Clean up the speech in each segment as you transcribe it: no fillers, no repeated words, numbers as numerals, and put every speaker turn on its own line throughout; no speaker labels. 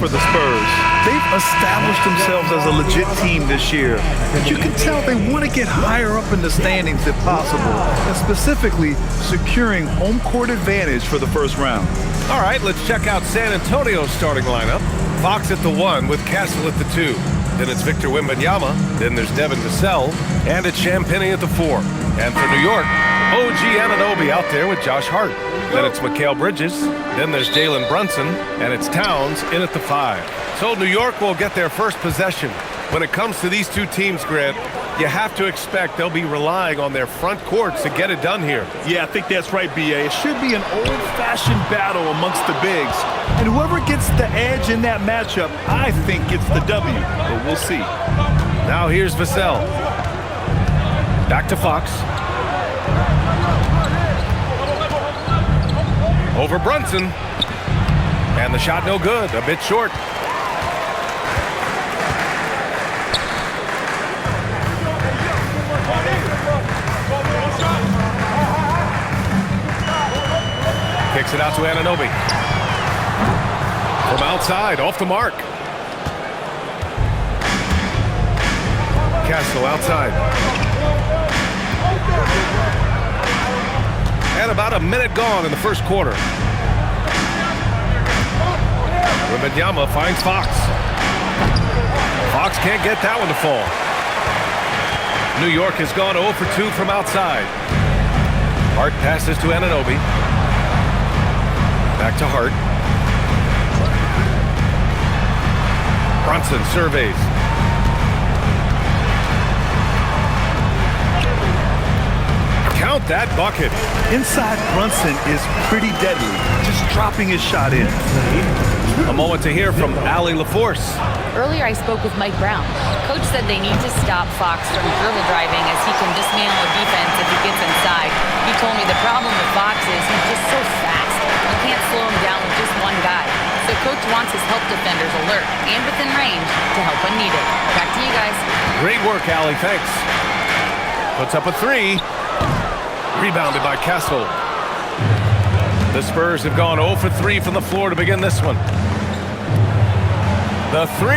for the Spurs. They've established themselves as a legit team this year. But you can tell they want to get higher up in the standings if possible, and specifically securing home court advantage for the first round.
All right, let's check out San Antonio's starting lineup. Fox at the 1 with Castle at the 2. Then it's Victor Wembanyama. Then there's Devin Vassell. And it's Champagnie at the 4. And for New York, OG Anunoby out there with Josh Hart. Then it's Mikal Bridges. Then there's Jalen Brunson. And it's Towns in at the 5. So New York will get their first possession. When it comes to these two teams, Grant, you have to expect they'll be relying on their front courts to get it done here.
Yeah, I think that's right, B.A. It should be an old-fashioned battle amongst the bigs. And whoever gets the edge in that matchup, I think gets the W. But we'll see.
Now here's Vassell. Back to Fox. Over Brunson. And the shot no good, a bit short. Kicks it out to Anunoby. From outside, off the mark. Castle outside. And about a minute gone in the first quarter. Wembanyama finds Fox. Fox can't get that one to fall. New York has gone 0 for 2 from outside. Hart passes to Anunoby. Back to Hart. Brunson surveys. Count that bucket.
Inside Brunson is pretty deadly, just dropping his shot in.
A moment to hear from Allie LaForce.
Earlier I spoke with Mike Brown. Coach said they need to stop Fox from dribble driving as he can dismantle a defense if he gets inside. He told me the problem with Fox is he's just so fast. You can't slow him down with just one guy. So Coach wants his help defenders alert and within range to help when needed. Back to you guys.
Great work, Allie. Thanks. Puts up a 3. Rebounded by Castle. The Spurs have gone 0 for 3 from the floor to begin this one. The 3.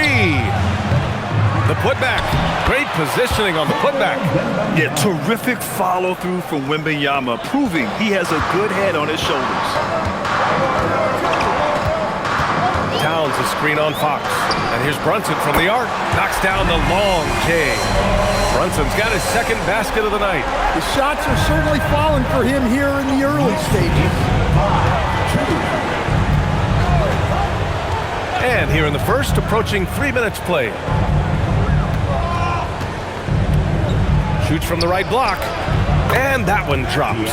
The putback. Great positioning on the putback.
Yeah, terrific follow-through from Wembanyama, proving he has a good head on his shoulders.
Towns a screen on Fox. And here's Brunson from the arc. Knocks down the long J. Brunson's got his second basket of the night.
The shots are certainly falling for him here in the early stages.
And here in the first, approaching 3 minutes played. Shoots from the right block. And that one drops.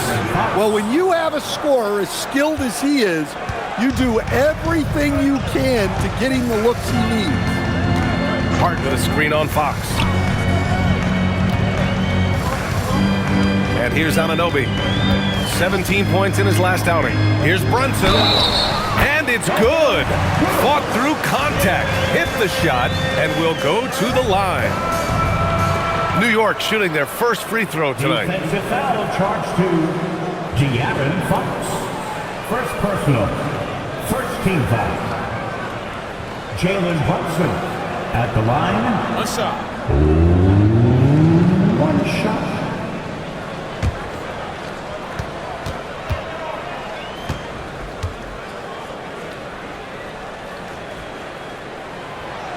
Well, when you have a scorer as skilled as he is, you do everything you can to get him the looks he needs.
Hart with a screen on Fox. And here's Anunoby. 17 points in his last outing. Here's Brunson. And it's good. Fought through contact. Hit the shot and will go to the line. New York shooting their first free throw tonight.
Defensive foul charged to De'Aaron Fox. First personal. First team foul. Jalen Brunson at the line.
What's up?
One shot.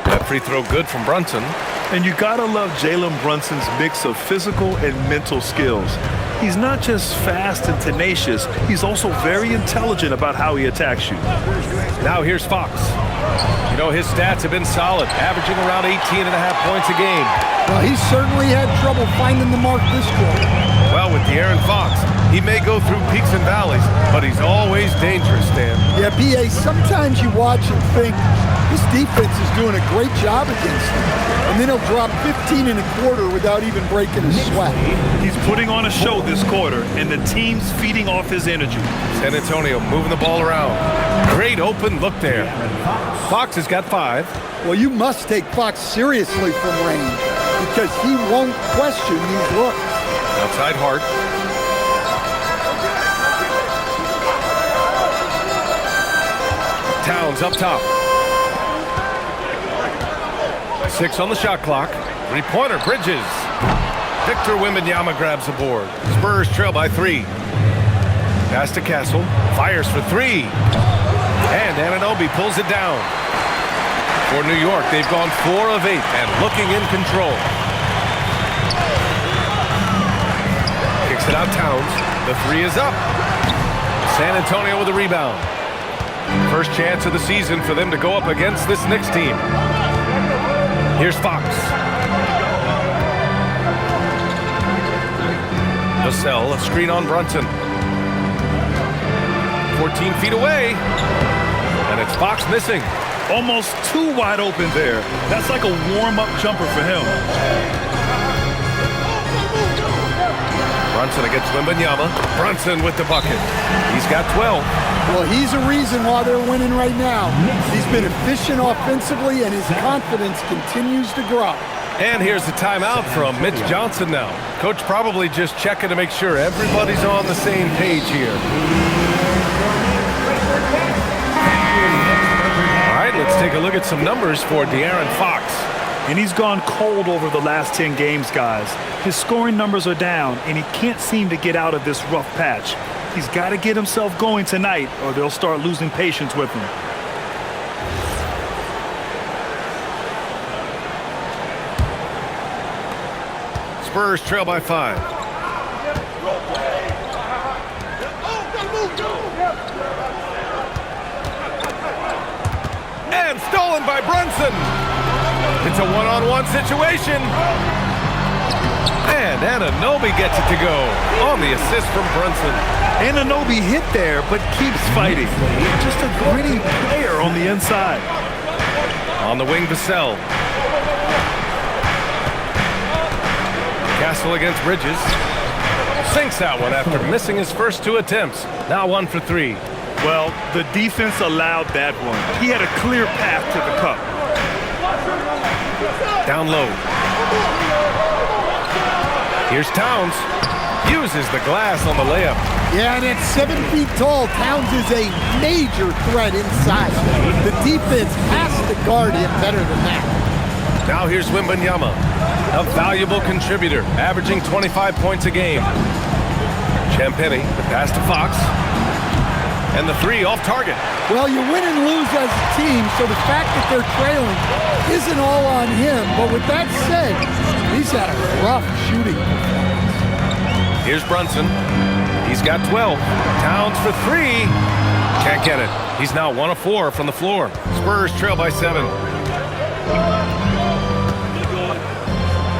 That free throw good from Brunson.
And you gotta love Jalen Brunson's mix of physical and mental skills. He's not just fast and tenacious, he's also very intelligent about how he attacks you.
Now here's Fox. You know, his stats have been solid, averaging around 18.5 points a game.
Well, he certainly had trouble finding the mark this quarter.
Well, with De'Aaron Fox, he may go through peaks and valleys, but he's always dangerous, Dan.
Yeah, B.A., sometimes you watch and think, this defense is doing a great job against him. And then he'll drop 15 and a quarter without even breaking a sweat.
He's putting on a show this quarter, and the team's feeding off his energy.
San Antonio moving the ball around. Great open look there. Fox has got 5.
Well, you must take Fox seriously from range because he won't question these looks.
Outside Hart. Towns up top. 6 on the shot clock. Three-pointer, Bridges. Victor Wembanyama grabs the board. Spurs trail by 3. Pass to Castle. Fires for 3. And Anunoby pulls it down. For New York, they've gone 4 of 8 and looking in control. Kicks it out Towns. The 3 is up. San Antonio with a rebound. First chance of the season for them to go up against this Knicks team. Here's Fox. Vassell, a screen on Brunson. 14 feet away. And it's Fox missing.
Almost too wide open there. That's like a warm-up jumper for him.
Brunson against Wembanyama. Brunson with the bucket. He's got 12.
Well, he's a reason why they're winning right now. He's been efficient offensively, and his confidence continues to grow.
And here's the timeout from Mitch Johnson now. Coach probably just checking to make sure everybody's on the same page here. All right, let's take a look at some numbers for De'Aaron Fox.
And he's gone cold over the last 10 games, guys. His scoring numbers are down, and he can't seem to get out of this rough patch. He's got to get himself going tonight, or they'll start losing patience with him.
Spurs trail by 5. And stolen by Brunson. It's a one-on-one situation. And Anunoby gets it to go on the assist from Brunson.
Anunoby hit there, but keeps fighting. Just a gritty player on the inside.
On the wing, Vassell. Castle against Bridges. Sinks that one after missing his first 2 attempts. Now 1 for 3.
Well, the defense allowed that one. He had a clear path to the cup.
Down low. Here's Towns. Uses the glass on the layup.
Yeah, and at 7 feet tall, Towns is a major threat inside. The defense has to guard him better than that.
Now here's Wembanyama, a valuable contributor, averaging 25 points a game. Champagnie, the pass to Fox. And the 3 off target.
Well, you win and lose as a team, so the fact that they're trailing isn't all on him. But with that said, he's had a rough shooting performance.
Here's Brunson. He's got 12. Towns for 3. Can't get it. He's now 1 of 4 from the floor. Spurs trail by 7.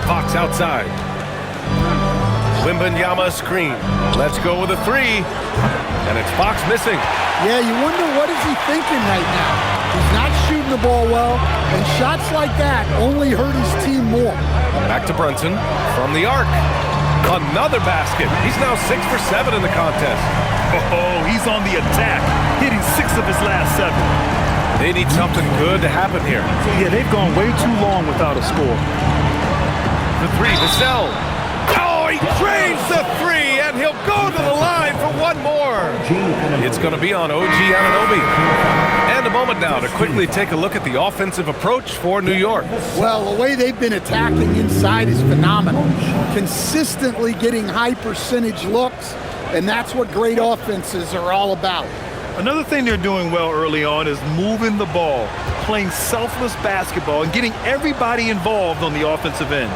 Fox outside. Wembanyama screen. Let's go with a 3. And it's Fox missing.
Yeah, you wonder what is he thinking right now. He's not shooting the ball well, and shots like that only hurt his team more.
Back to Brunson from the arc. Another basket. He's now 6 for 7 in the contest.
Oh, he's on the attack, hitting 6 of his last 7.
They need something good to happen here.
Yeah, they've gone way too long without a score.
The 3, Vassell. Oh, he drains the 3, and he'll go to the line for 1 more. It's going to be on OG Anunoby. And a moment now to quickly take a look at the offensive approach for New York.
Well, the way they've been attacking inside is phenomenal. Consistently getting high percentage looks, and that's what great offenses are all about.
Another thing they're doing well early on is moving the ball, playing selfless basketball, and getting everybody involved on the offensive end.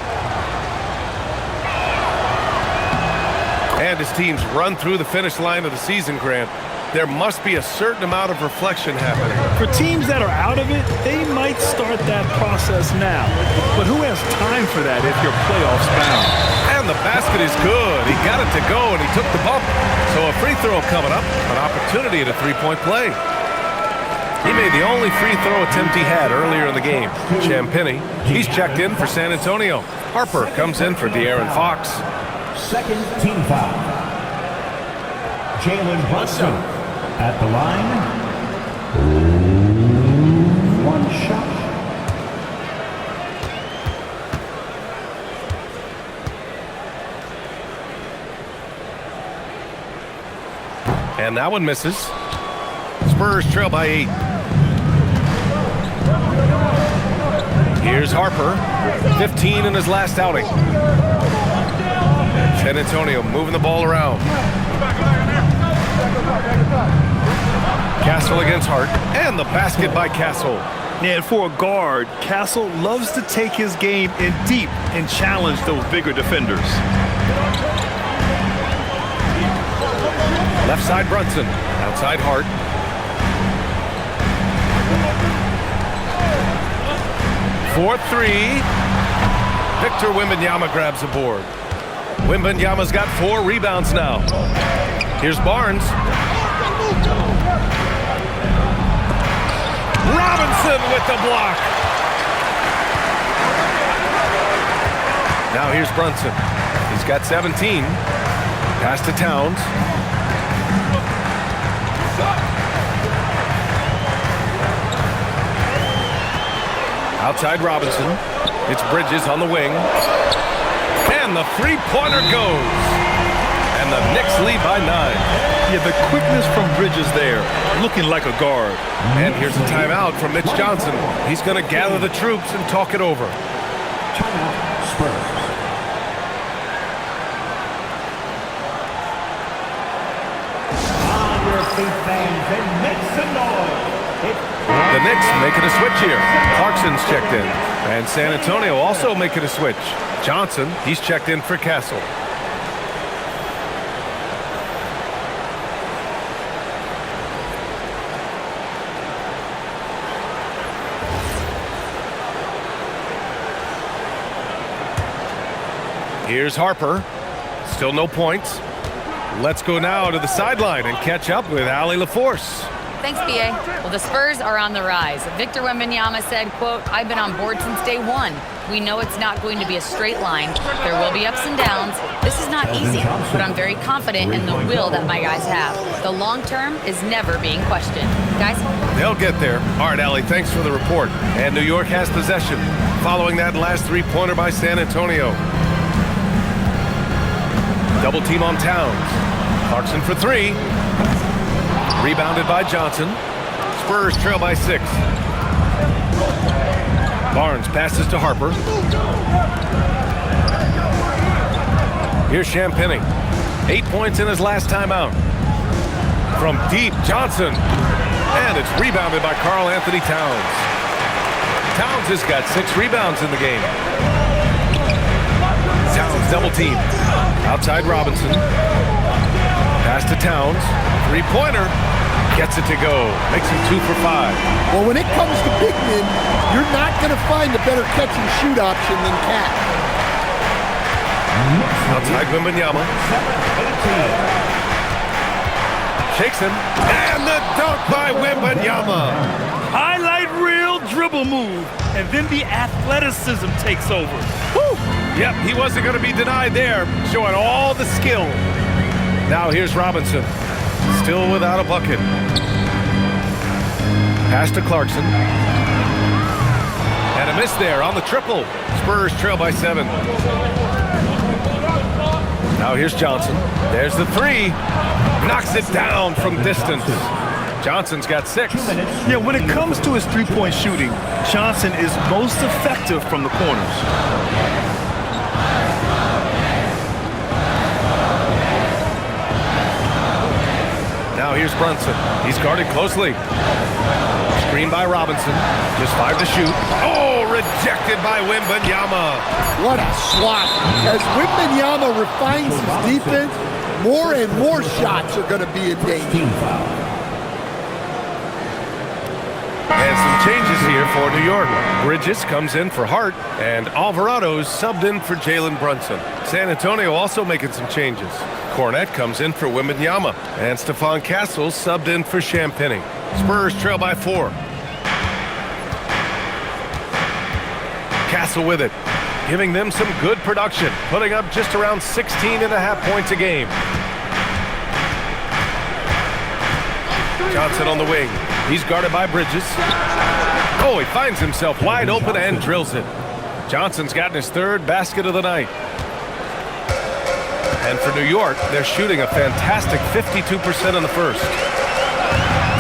And as teams run through the finish line of the season, Grant, there must be a certain amount of reflection happening.
For teams that are out of it, they might start that process now. But who has time for that if you're playoffs bound?
And the basket is good. He got it to go, and he took the bump. So a free throw coming up, an opportunity at a 3-point play. He made the only free throw attempt he had earlier in the game. Champagnie, he's checked in for San Antonio. Harper comes in for De'Aaron Fox.
Second team foul. Jalen Brunson at the line. 1 shot.
And that one misses. Spurs trail by 8. Here's Harper, 15 in his last outing. San Antonio moving the ball around. Castle against Hart, and the basket by Castle.
And for a guard, Castle loves to take his game in deep and challenge those bigger defenders.
Left side Brunson, outside Hart. For three. Victor Wembanyama grabs the board. Wembanyama's got 4 rebounds now. Here's Barnes. Robinson with the block. Now here's Brunson. He's got 17. Pass to Towns. Outside Robinson. It's Bridges on the wing. And the three-pointer goes. And the Knicks lead by 9.
Yeah, the quickness from Bridges there, looking like a guard.
And here's a timeout from Mitch Johnson. He's going to gather the troops and talk it over.
Timeout, Spurs. On your feet, fans, and make some noise.
The Knicks making a switch here. Clarkson's checked in. And San Antonio also making a switch. Johnson, he's checked in for Castle. Here's Harper. Still no points. Let's go now to the sideline and catch up with Allie LaForce.
Thanks, B.A. Well, the Spurs are on the rise. Victor Wembanyama said, quote, "I've been on board since day one. We know it's not going to be a straight line. There will be ups and downs. This is not easy, but I'm very confident in the will that my guys have. The long term is never being questioned." Guys?
They'll get there. All right, Allie, thanks for the report. And New York has possession. Following that last three-pointer by San Antonio. Double team on Towns. Clarkson for 3. Rebounded by Johnson. Spurs trail by 6. Barnes passes to Harper. Here's Champagnie. 8 points in his last timeout. From deep, Johnson. And it's rebounded by Karl Anthony Towns. Towns has got 6 rebounds in the game. Towns double team. Outside Robinson. Pass to Towns. Three-pointer. Gets it to go. Makes him 2 for 5.
Well, when it comes to big men, you're not going to find a better catch-and-shoot option than Cat.
Outside Wembanyama. Shakes him. And the dunk by Wembanyama.
Highlight reel dribble move, and then the athleticism takes over.
Woo! Yep, he wasn't going to be denied there. Showing all the skill. Now here's Robinson. Still without a bucket. Pass to Clarkson. And a miss there on the triple. Spurs trail by 7. Now here's Johnson. There's the 3. Knocks it down from distance. Johnson's got 6.
Yeah, when it comes to his three-point shooting, Johnson is most effective from the corners.
Now here's Brunson. He's guarded closely. Screen by Robinson. Just 5 to shoot. Oh, rejected by Wembanyama.
What a slot. As Wembanyama refines his defense, more and more shots are going to be in danger.
Team foul.
And some changes here for New York. Bridges comes in for Hart, and Alvarado's subbed in for Jalen Brunson. San Antonio also making some changes. Cornette comes in for Wembanyama, and Stephon Castle subbed in for Champagnie. Spurs trail by 4. Castle with it, giving them some good production, putting up just around 16.5 points a game. Johnson on the wing. He's guarded by Bridges. Oh, he finds himself wide open and drills it. Johnson's gotten his 3rd basket of the night. And for New York, they're shooting a fantastic 52% in the first.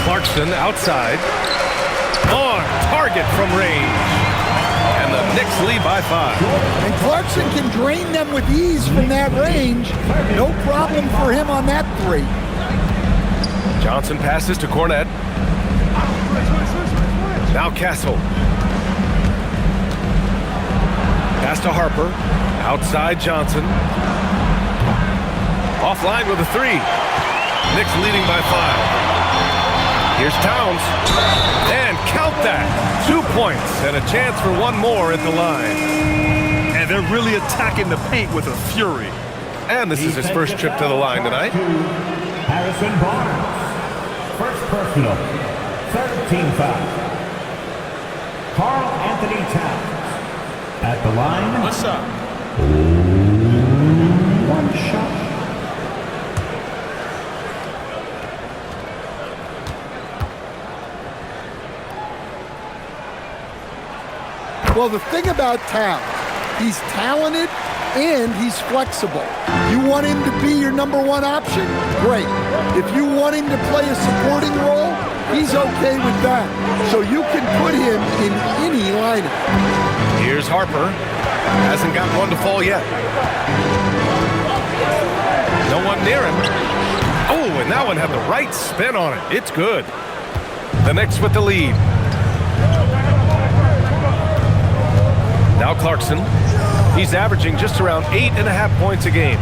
Clarkson outside. On target from range. And the Knicks lead by 5.
And Clarkson can drain them with ease from that range. No problem for him on that 3.
Johnson passes to Cornette. Now Castle. Pass to Harper. Outside Johnson. Offline with a 3. Knicks leading by 5. Here's Towns. And count that. 2 points and a chance for one more at the line.
And they're really attacking the paint with a fury.
And this is his first trip to the line tonight.
Harrison Barnes. First personal. Third team foul. Carl Anthony Towns. At the line.
What's up?
1 shot.
Well, the thing about Towns, he's talented and he's flexible. You want him to be your number 1 option? Great. If you want him to play a supporting role, he's okay with that. So you can put him in any lineup.
Here's Harper. Hasn't got one to fall yet. No one near him. Oh, and that one had the right spin on it. It's good. The Knicks with the lead. Now Clarkson. He's averaging just around 8.5 points a game.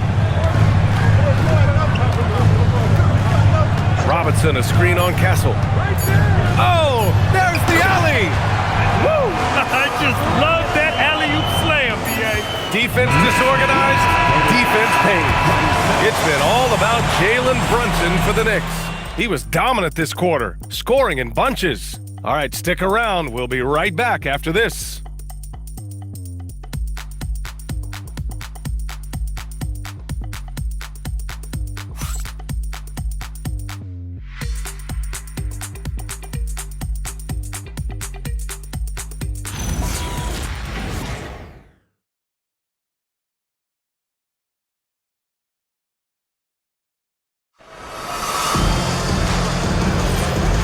Robinson, a screen on Castle. Oh, there's the alley. Woo!
I just love that alley-oop slam, B.A.
Defense disorganized, defense pays. It's been all about Jalen Brunson for the Knicks. He was dominant this quarter, scoring in bunches. All right, stick around. We'll be right back after this.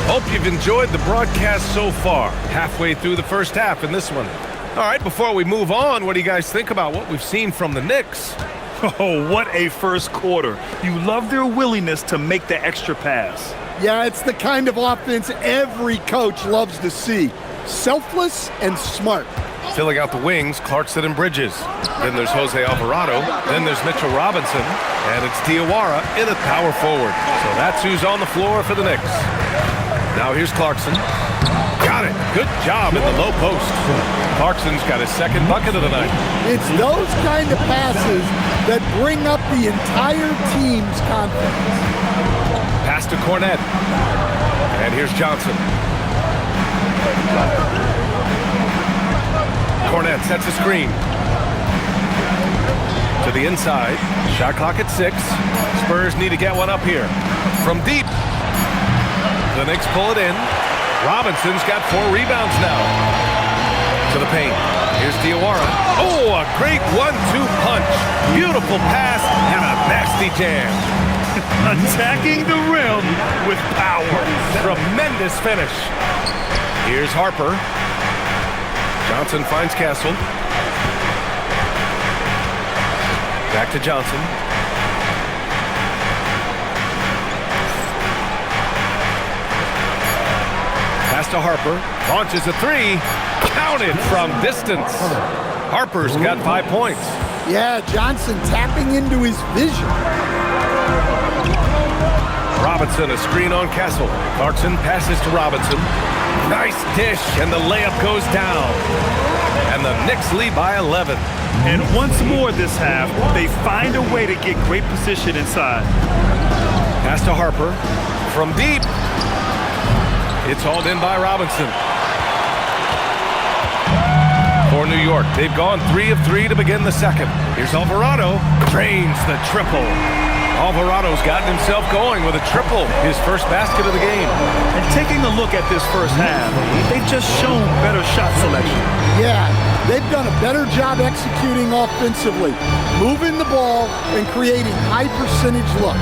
Hope you've enjoyed the broadcast so far. Halfway through the first half in this one. All right, before we move on, what do you guys think about what we've seen from the Knicks?
Oh, what a first quarter. You love their willingness to make the extra pass.
Yeah, it's the kind of offense every coach loves to see. Selfless and smart.
Filling out the wings, Clarkson and Bridges. Then there's Jose Alvarado. Then there's Mitchell Robinson. And it's Diawara in at power forward. So that's who's on the floor for the Knicks. Now here's Clarkson. Got it. Good job in the low post. Clarkson's got his second bucket of the night.
It's those kind of passes that bring up the entire team's confidence.
Pass to Cornette. And here's Johnson. Cornette sets a screen. To the inside. Shot clock at 6. Spurs need to get one up here. From deep. The Knicks pull it in. Robinson's got 4 rebounds now. To the paint. Here's Diawara. Oh, a great 1-2 punch. Beautiful pass and a nasty jam.
Attacking the rim with power.
Tremendous finish. Here's Harper. Johnson finds Castle. Back to Johnson. Pass to Harper. Launches a 3. Counted from distance. Harper's got 5 points.
Yeah, Johnson tapping into his vision.
Robinson, a screen on Castle. Clarkson passes to Robinson. Nice dish, and the layup goes down. And the Knicks lead by 11.
And once more this half, they find a way to get great position inside.
Pass to Harper. From deep. It's hauled in by Robinson. For New York, they've gone 3 of 3 to begin the second. Here's Alvarado. Drains the triple. Alvarado's gotten himself going with a triple, his first basket of the game.
And taking a look at this first half, they've just shown better shot selection.
Yeah, they've done a better job executing offensively, moving the ball and creating high percentage looks.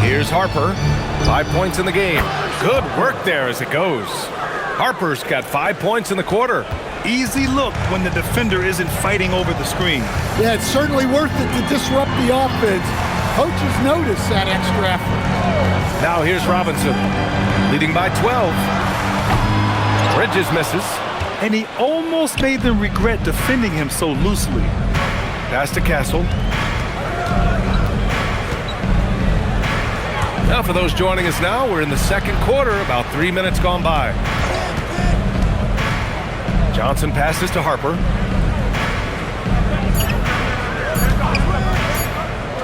Here's Harper. 5 points in the game. Good work there as it goes. Harper's got 5 points in the quarter.
easy look when the defender isn't fighting over the screen.
Yeah, it's certainly worth it to disrupt the offense. Coaches notice that extra effort.
Now here's Robinson, leading by 12. Bridges misses.
And he almost made them regret defending him so loosely.
Pass to Castle. Now for those joining us now, we're in the second quarter, about 3 minutes gone by. Johnson passes to Harper.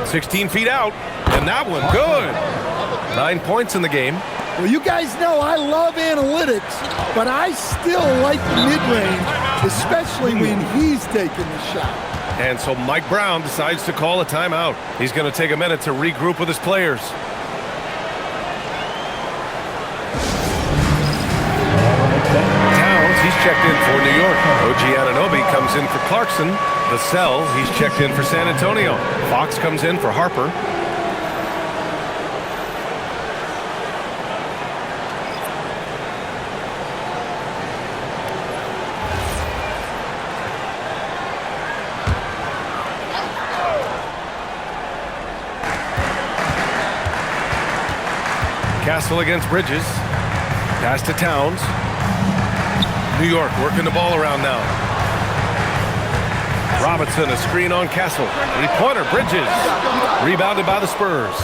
16 feet out, and that one good. 9 points in the game.
Well, you guys know I love analytics, but I still like the mid-range, especially when he's taking the shot.
And so Mike Brown decides to call a timeout. He's going to take a minute to regroup with his players. Towns, he's checked in for New York. OG Anunoby comes in for Clarkson. Vassell, he's checked in for San Antonio. Fox comes in for Harper. Castle against Bridges. Pass to Towns. New York working the ball around now. Robinson, a screen on Castle. Three-pointer, Bridges. Rebounded by the Spurs.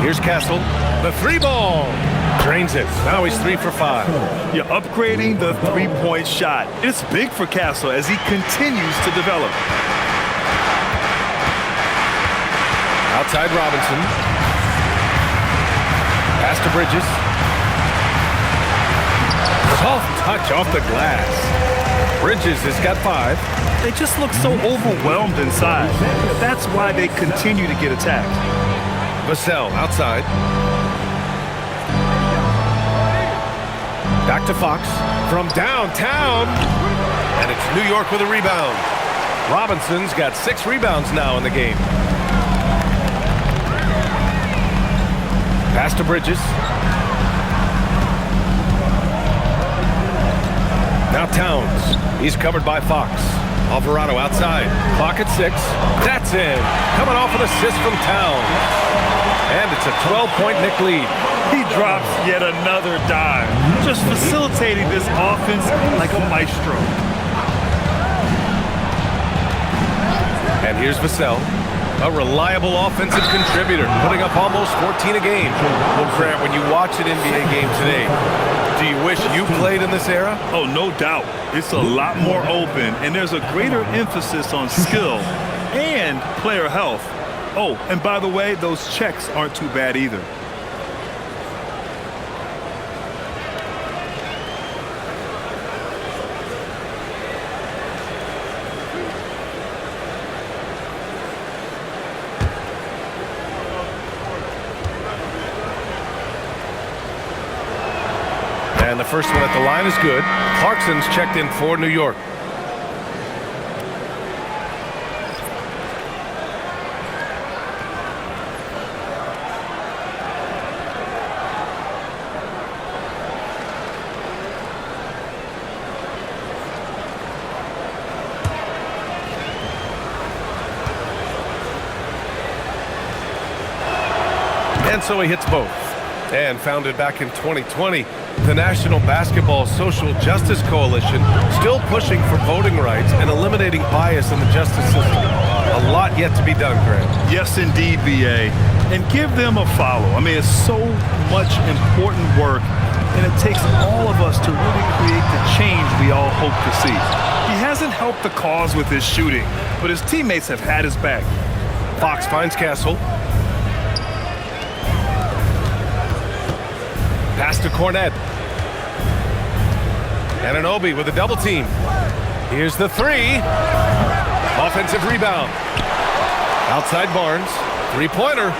Here's Castle. The three ball. Drains it. Now he's 3 for 5.
You're upgrading the three-point shot. It's big for Castle as he continues to develop.
Outside Robinson. Pass to Bridges. Soft touch off the glass. Bridges has got 5.
They just look so overwhelmed inside. That's why they continue to get attacked.
Vassell outside. Back to Fox from downtown. And it's New York with a rebound. Robinson's got 6 rebounds now in the game. Pass to Bridges. Now Towns. He's covered by Fox. Alvarado outside. Clock at 6. That's in. Coming off an assist from Towns. And it's a 12-point Knick lead.
He drops yet another dime, just facilitating this offense like a maestro.
And here's Vassell. A reliable offensive contributor, putting up almost 14 a game. Well, Grant, when you watch an NBA game today, do you wish you played in this era?
Oh, no doubt. It's a lot more open, and there's a greater emphasis on skill and player health. Oh, and by the way, those checks aren't too bad either.
And the first one at the line is good. Clarkson's checked in for New York. And so he hits both. And founded back in 2020, the National Basketball Social Justice Coalition still pushing for voting rights and eliminating bias in the justice system. A lot yet to be done, Grant.
Yes, indeed, BA. And give them a follow. I mean, it's so much important work, and it takes all of us to really create the change we all hope to see. He hasn't helped the cause with his shooting, but his teammates have had his back.
Fox finds Castle. Pass to Cornette. Anunoby with a double team. Here's the 3. Offensive rebound. Outside Barnes. Three-pointer.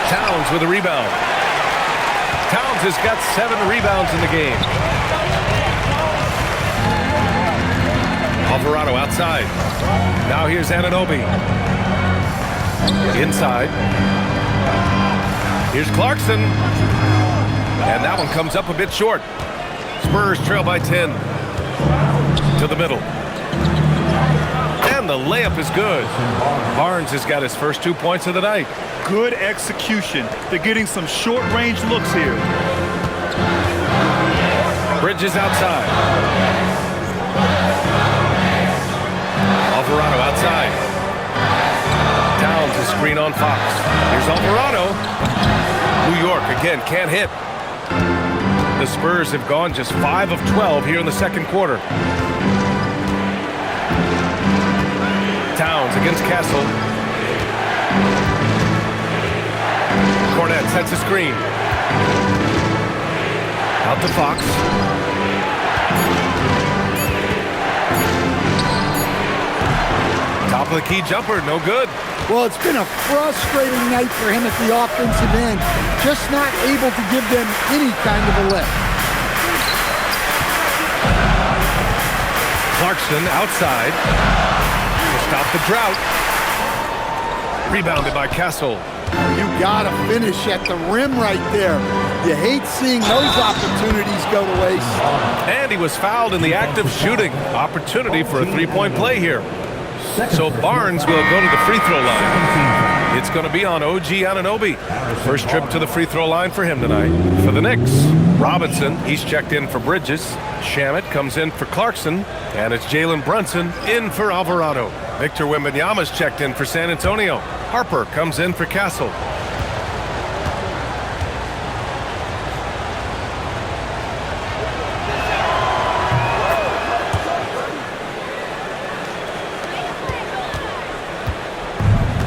Towns with a rebound. Towns has got 7 rebounds in the game. Alvarado outside. Now here's Anunoby. Inside. Here's Clarkson. And that one comes up a bit short. Spurs trail by 10. To the middle. And the layup is good. Barnes has got his first 2 points of the night.
Good execution. They're getting some short-range looks here.
Bridges outside. Alvarado outside. Downs a screen on Fox. Here's Alvarado. New York again can't hit. The Spurs have gone just 5 of 12 here in the second quarter. Towns against Castle. Cornette sets a screen. Out to Fox. Top of the key jumper, no good.
Well, it's been a frustrating night for him at the offensive end. Just not able to give them any kind of a lift.
Clarkson outside. To stop the drought. Rebounded by Castle.
You gotta finish at the rim right there. You hate seeing those opportunities go to waste.
And he was fouled in the act of shooting. Opportunity for a three-point play here. So Barnes will go to the free throw line. It's going to be on OG Anunoby. First trip to the free throw line for him tonight. For the Knicks, Robinson, he's checked in for Bridges. Shamet comes in for Clarkson. And it's Jalen Brunson in for Alvarado. Victor Wembanyama's checked in for San Antonio. Harper comes in for Castle.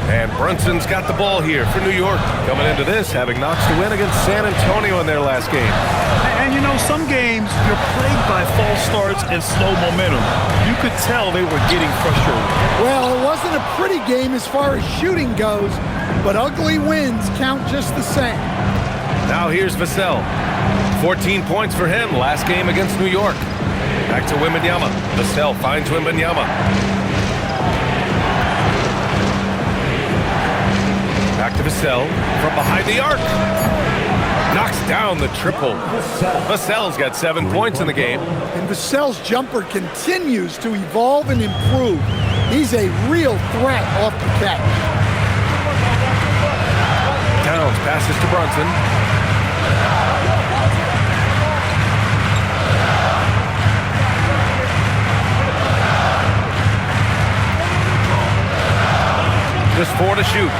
And Brunson's got the ball here for New York. Coming into this, having notched a win against San Antonio in their last game.
And you know, some games you're plagued by false starts and slow momentum. You could tell they were getting frustrated.
Well, it wasn't a pretty game as far as shooting goes, but ugly wins count just the same.
Now here's Vassell. 14 points for him last game against New York. Back to Wembanyama. Vassell finds Wembanyama. Back to Vassell from behind the arc. Knocks down the triple. Vassell's got 7 points in the game.
And Vassell's jumper continues to evolve and improve. He's a real threat off the catch.
Towns passes to Brunson. Just 4 to shoot.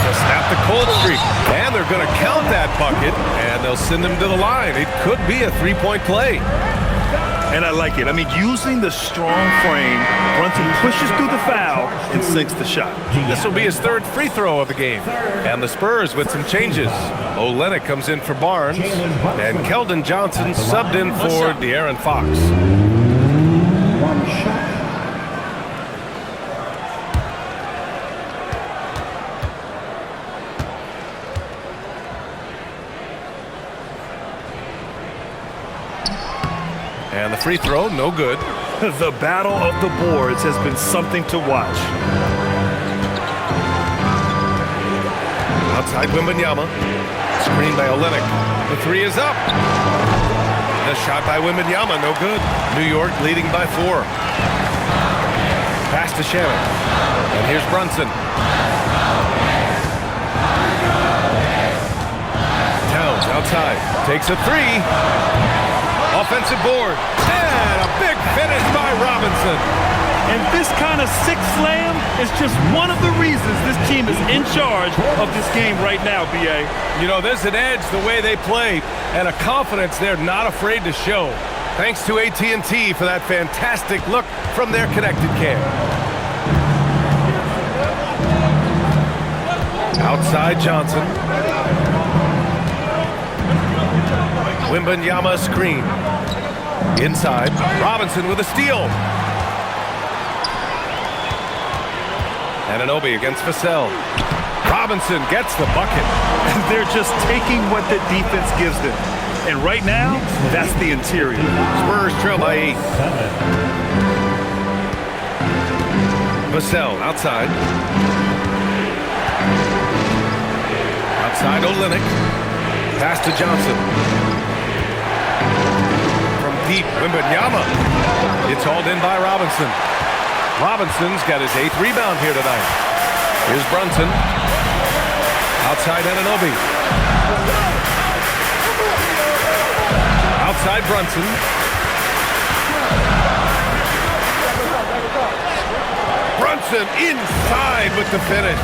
They'll snap the cold streak, and they're going to count that bucket, and they'll send him to the line. It could be a three-point play.
And I like it. I mean, using the strong frame, Brunson pushes through the foul and sinks the shot.
This will be his third free throw of the game. And the Spurs with some changes. Olynyk comes in for Barnes, and Keldon Johnson subbed in for De'Aaron Fox.
One shot.
And the free throw, no good.
The battle of the boards has been something to watch.
Outside Wembanyama. Screen by Olynyk. The three is up. The shot by Wembanyama, no good. New York leading by 4. Pass to Shannon. And here's Brunson. Towns outside. Takes a 3. Offensive board. And a big finish by Robinson.
And this kind of six slam is just one of the reasons this team is in charge of this game right now, B.A.
You know, there's an edge the way they play and a confidence they're not afraid to show. Thanks to AT&T for that fantastic look from their connected cam. Outside Johnson. Wembanyama screen. Inside, Robinson with a steal. Anunoby against Vassell. Robinson gets the bucket.
They're just taking what the defense gives them. And right now, that's the interior.
Spurs trail by 8. Vassell outside. Outside Olynyk. Pass to Johnson. From deep, Wembanyama. It's hauled in by Robinson. Robinson's got his 8th rebound here tonight. Here's Brunson. Outside Anunoby. Outside Brunson. Brunson inside with the finish.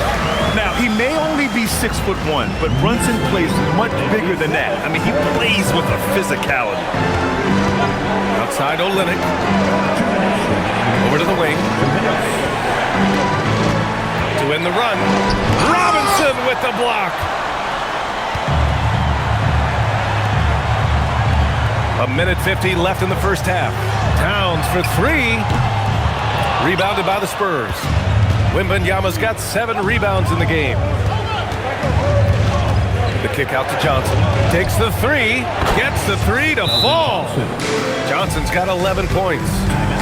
Now, he may only be 6'1", but Brunson plays much bigger than that. I mean, he plays with a physicality.
Outside Olynyk. Over to the wing. To win the run. Robinson with the block. A minute 50 left in the first half. Towns for 3. Rebounded by the Spurs. Wembanyama's got 7 rebounds in the game. The kick out to Johnson. Takes the 3. Gets the 3 to fall. Johnson's got 11 points.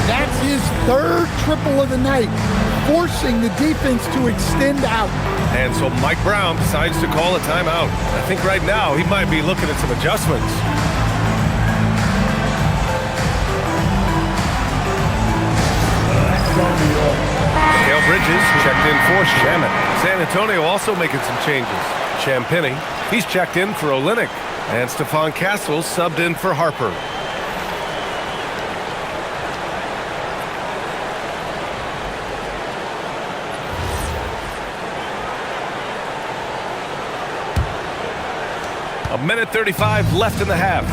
That's his 3rd triple of the night, forcing the defense to extend out.
And so Mike Brown decides to call a timeout. I think right now he might be looking at some adjustments. Dale Bridges checked in for Shamet. San Antonio also making some changes. Champagnie, he's checked in for Olynyk. And Stephon Castle subbed in for Harper. A minute 35 left in the half.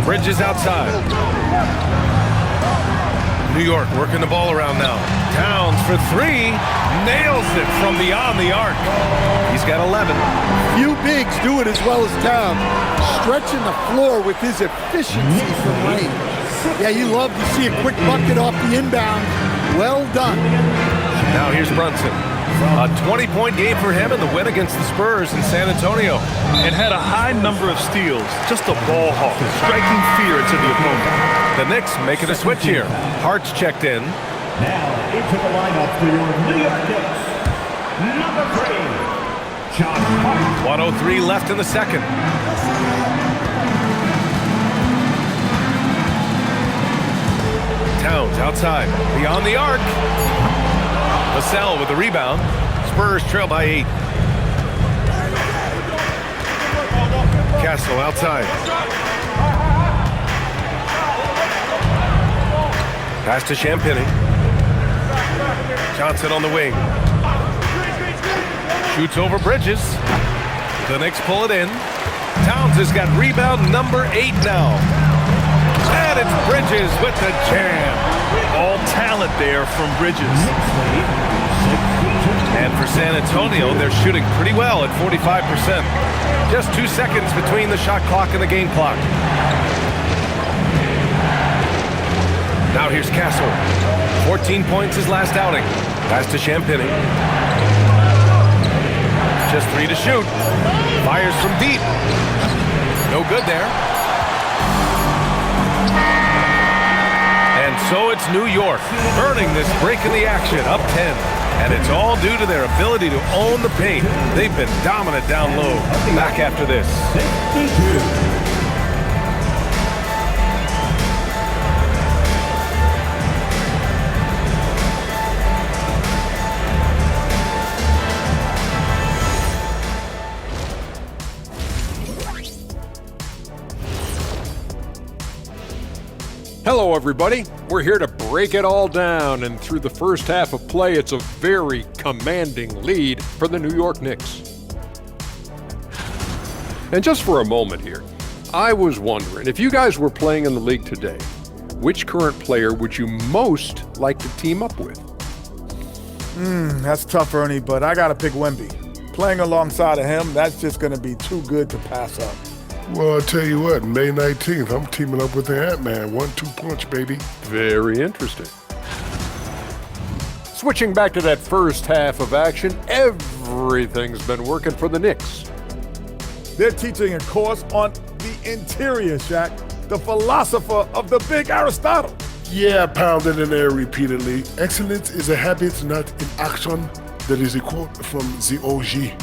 Bridges outside. New York working the ball around now. Towns for 3. Nails it from beyond the arc. He's got 11.
Few bigs do it as well as Towns, stretching the floor with his efficiency from range. Yeah, you love to see a quick bucket off the inbound. Well done.
Now here's Brunson. A 20-point game for him in the win against the Spurs in San Antonio.
And had a high number of steals. Just a ball hawk, striking fear into the opponent.
The Knicks making a switch here. Hart's checked in.
Now into the lineup for your New York Knicks. Number 3, John Hart.
1:03 left in the second. Towns outside. Beyond the arc. Vassell with the rebound. Spurs trail by 8. Castle outside. Pass to Champagnie. Johnson on the wing. Shoots over Bridges. The Knicks pull it in. Towns has got rebound number 8 now. And it's Bridges with the jam.
All talent there from Bridges.
And for San Antonio, they're shooting pretty well at 45%. Just 2 seconds between the shot clock and the game clock. Now here's Castle. 14 points his last outing. Pass to Champagnie. Just 3 to shoot. Fires from deep. No good there. And so it's New York earning this break in the action, up 10. And it's all due to their ability to own the paint. They've been dominant down low. Back after this.
62.
Hello, everybody. We're here to break it all down, and through the first half of play, it's a very commanding lead for the New York Knicks. And just for a moment here, I was wondering, if you guys were playing in the league today, which current player would you most like to team up with?
That's tough, Ernie, but I got to pick Wemby. Playing alongside of him, that's just going to be too good to pass up.
Well, I'll tell you what, May 19th, I'm teaming up with the Ant-Man. 1-2 punch, baby.
Very interesting. Switching back to that first half of action, everything's been working for the Knicks.
They're teaching a course on the interior, Shaq, the philosopher of the big Aristotle.
Yeah, pounded in there repeatedly. Excellence is a habit, not an action. That is a quote from the OG.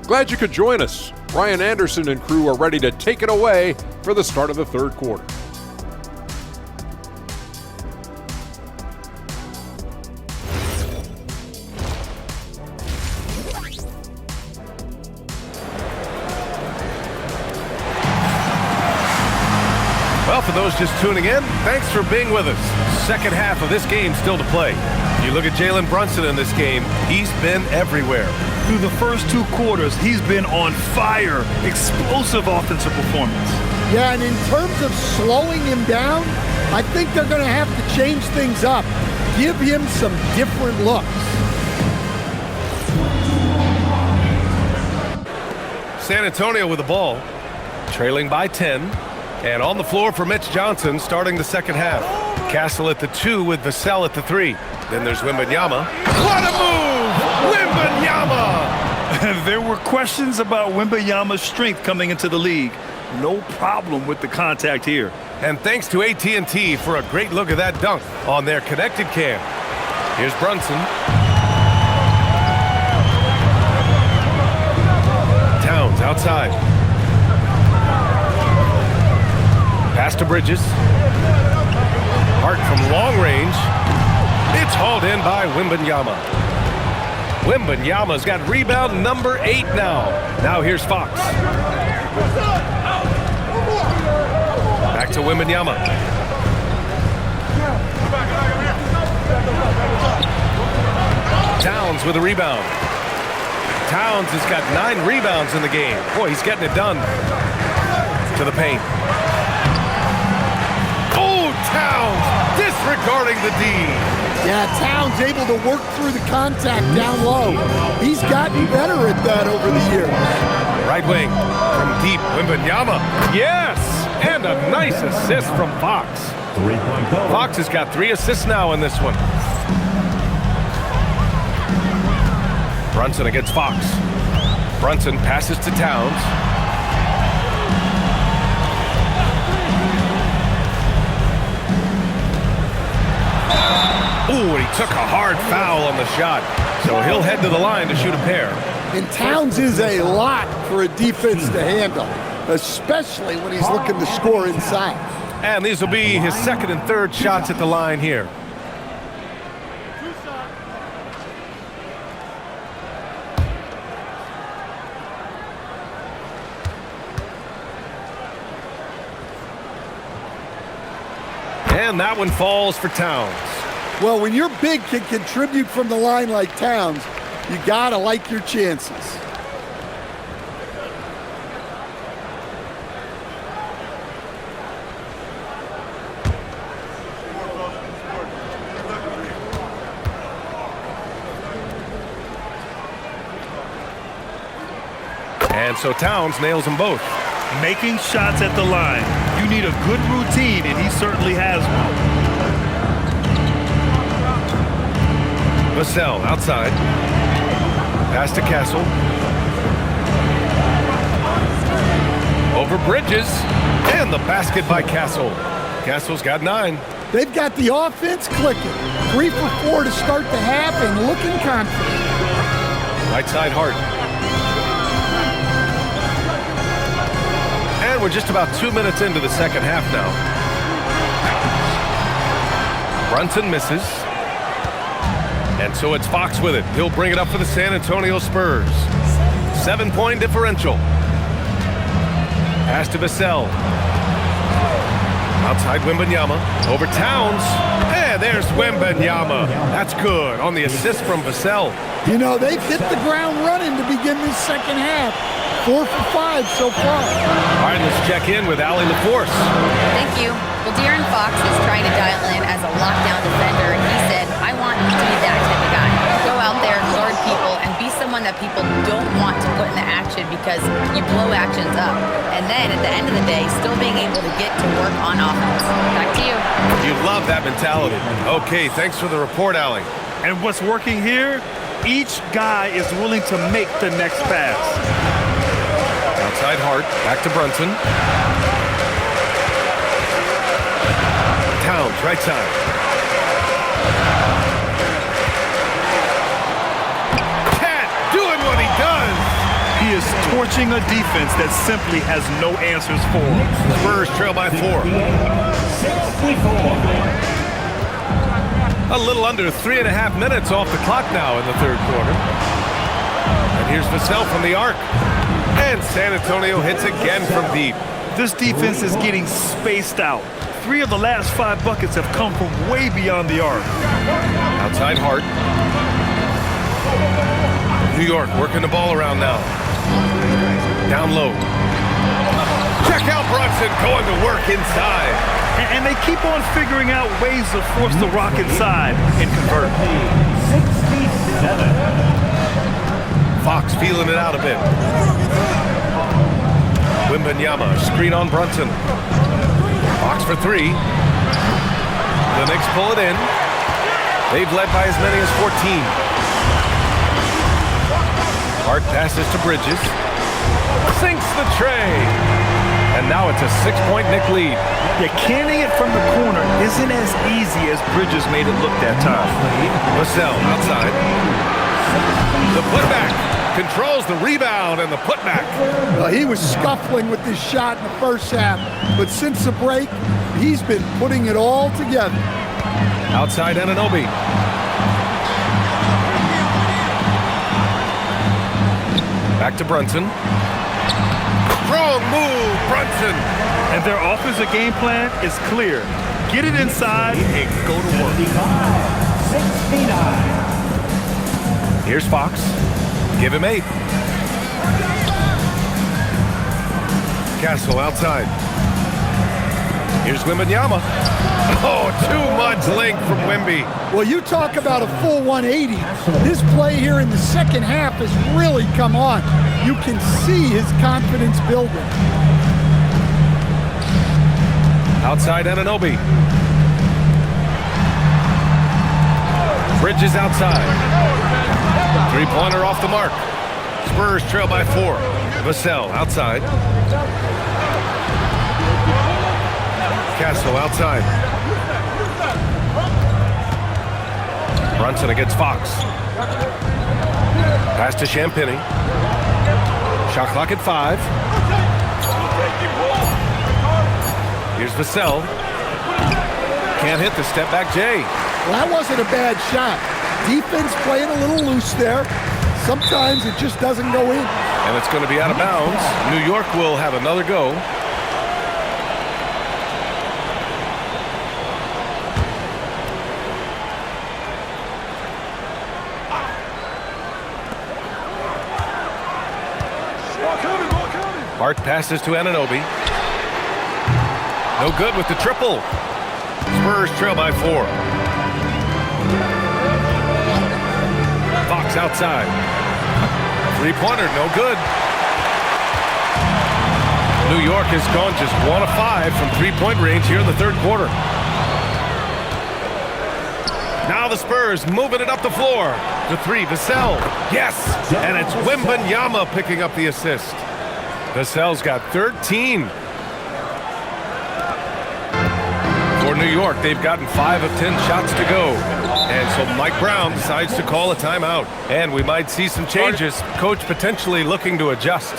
Glad you could join us. Ryan Anderson and crew are ready to take it away for the start of the third quarter.
Well, for those just tuning in, thanks for being with us. Second half of this game still to play. You look at Jalen Brunson in this game, he's been everywhere.
Through the first 2 quarters, he's been on fire. Explosive offensive performance.
Yeah, and in terms of slowing him down, I think they're going to have to change things up. Give him some different looks.
San Antonio with the ball, trailing by 10. And on the floor for Mitch Johnson starting the second half. Castle at the 2 with Vassell at the 3. Then there's Wembanyama. What a move! Wembanyama!
There were questions about Wembanyama's strength coming into the league. No problem with the contact here.
And thanks to AT&T for a great look at that dunk on their connected cam. Here's Brunson. Towns outside. Pass to Bridges. Hart from long range. It's hauled in by Wembanyama. Wembanyama's got rebound number 8 now. Now here's Fox. Back to Wembanyama. Towns with a rebound. Towns has got 9 rebounds in the game. Boy, he's getting it done. To the paint. Towns disregarding the D.
Yeah, Towns able to work through the contact down low. He's gotten better at that over the years.
Right wing from deep, Wembanyama. Yes, and a nice assist from Fox. Fox has got 3 assists now in this one. Brunson against Fox. Brunson passes to Towns. Ooh, and he took a hard foul on the shot. So he'll head to the line to shoot a pair.
And Towns is a lot for a defense to handle, especially when he's looking to score inside.
And these will be his second and third shots at the line here. And that one falls for Towns.
Well, when your big can contribute from the line like Towns, you gotta like your chances.
And so Towns nails them both.
Making shots at the line. You need a good routine, and he certainly has one.
Vassell outside. Pass to Castle. Over Bridges. And the basket by Castle. Castle's got 9.
They've got the offense clicking. 3 for 4 to start the half and looking confident.
Right side Hart. And we're just about 2 minutes into the second half now. Brunson misses. And so it's Fox with it. He'll bring it up for the San Antonio Spurs. 7-point differential. Pass to Vassell. Outside Wembanyama. Over Towns. And there's Wembanyama. That's good on the assist from Vassell.
You know, they've hit the ground running to begin this second half. 4 for 5 so far.
All right, let's check in with Allie LaForce.
Thank you. Well, De'Aaron Fox is trying to dial in as a lockdown defender, and he said, I want to be that type of guy. Go out there, guard people, and be someone that people don't want to put into action because you blow actions up. And then at the end of the day, still being able to get to work on offense. Back to you.
You love that mentality. Okay, thanks for the report, Allie.
And what's working here? Each guy is willing to make the next pass.
Outside Hart, back to Brunson. Towns, right side. Cat doing what he does.
He is is torching a defense that simply has no answers for him.
Spurs trail by 4.
64.
A little under 3.5 minutes off the clock now in the third quarter. And here's Vassell from the arc. And San Antonio hits again from deep.
This defense is getting spaced out. 3 of the last 5 buckets have come from way beyond the arc.
Outside Hart. New York working the ball around now. Down low. Check out Brunson going to work inside.
And they keep on figuring out ways to force the rock inside and convert.
67.
Fox feeling it out a bit. Wembanyama, screen on Brunson. Fox for 3. The Knicks pull it in. They've led by as many as 14. Hart passes to Bridges. Sinks the tray. And now it's a 6-point Knick lead.
Yeah, canning it from the corner isn't as easy as Bridges made it look that time.
Vassell outside. The putback. Controls the rebound and the putback.
He was scuffling with this shot in the first half, but since the break, he's been putting it all together.
Outside Anunoby. Back to Brunson. Strong move, Brunson.
And their offensive game plan is clear. Get it inside and go to work.
69.
Here's Fox. Give him 8. Castle outside. Here's Wembanyama. Oh, too much length from Wemby.
Well, you talk about a full 180. This play here in the second half has really come on. You can see his confidence building.
Outside Anunoby. Bridges outside. 3-pointer off the mark. Spurs trail by 4. Vassell outside. Castle outside. Brunson against Fox. Pass to Champagnie. Shot clock at 5. Here's Vassell. Can't hit the step back J.
Well, that wasn't a bad shot. Defense playing a little loose there. Sometimes it just doesn't go in.
And it's going to be out of bounds. New York will have another go. Hart passes to Anunoby. No good with the triple. Spurs trail by 4. Fox outside. 3-pointer, no good. New York has gone just 1 of 5 from 3-point range here in the third quarter. Now the Spurs moving it up the floor. The 3, Vassell. Yes! And it's Wembanyama picking up the assist. Vassell's got 13. For New York, they've gotten 5 of 10 shots to go. And so Mike Brown decides to call a timeout. And we might see some changes. Coach potentially looking to adjust.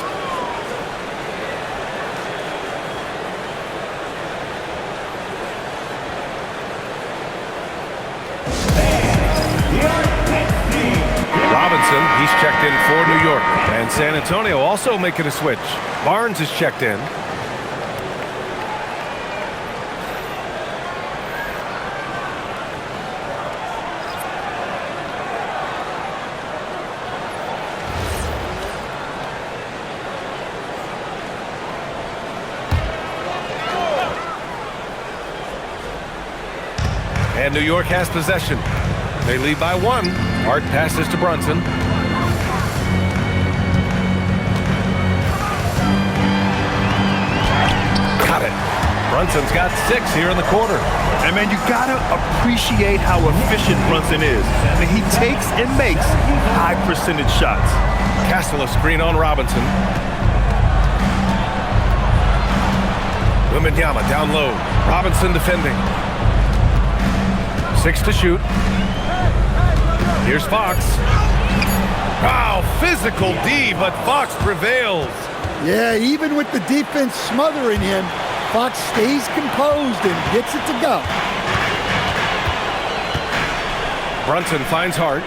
Robinson, he's checked in for New York. And San Antonio also making a switch. Barnes is checked in. And New York has possession. They lead by 1. Hart passes to Brunson. Got it. Brunson's got 6 here in the quarter.
And man, you gotta appreciate how efficient Brunson is. I mean, he takes and makes high percentage shots.
Castle a screen on Robinson. Wembanyama down low. Robinson defending. 6 to shoot. Here's Fox. Wow, physical D, but Fox prevails.
Yeah, even with the defense smothering him, Fox stays composed and gets it to go.
Brunson finds Hart,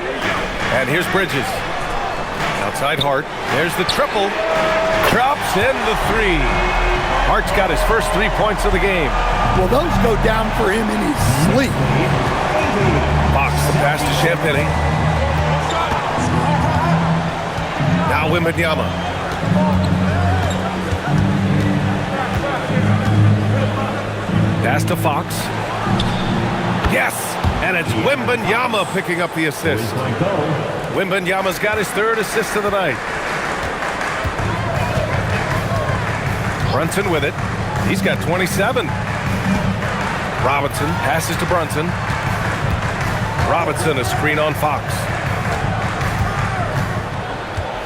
and here's Bridges. Outside Hart, there's the triple. Drops in the three. Hart's got his first 3 points of the game.
Well, those go down for him in his sleep.
Fox, the pass to Champagnie. Now Wembanyama. Pass to Fox. Yes! And it's Wembanyama picking up the assist. Wembanyama's got his 3rd assist of the night. Brunson with it. He's got 27. Robinson passes to Brunson. Robinson, a screen on Fox.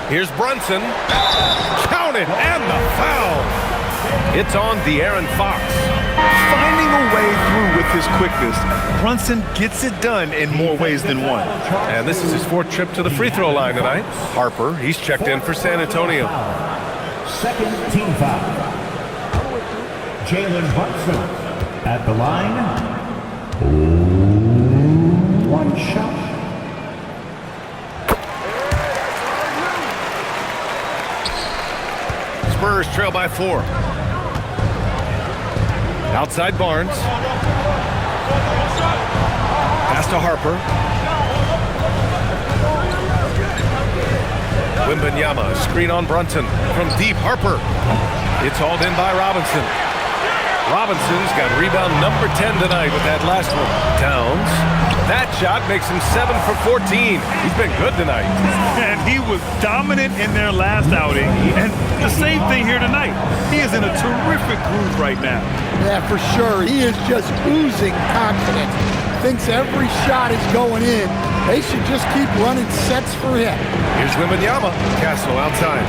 Here's Brunson. Count it, and the foul. It's on De'Aaron Fox.
Finding a way through with his quickness, Brunson gets it done in more ways than one.
And this is his 4th trip to the free throw line tonight. Harper, he's checked in for San Antonio.
Second team foul. Jalen Brunson at the line. 1 shot.
Spurs trail by 4. Outside Barnes. Pass to Harper. Wembanyama, screen on Brunson. From deep, Harper. It's hauled in by Robinson. Robinson's got rebound number 10 tonight with that last one. Towns. That shot makes him 7 for 14. He's been good tonight.
And he was dominant in their last outing. And the same thing here tonight. He is in a terrific groove right now.
Yeah, for sure. He is just oozing confidence. Thinks every shot is going in. They should just keep running sets for him.
Here's Wembanyama. Castle outside.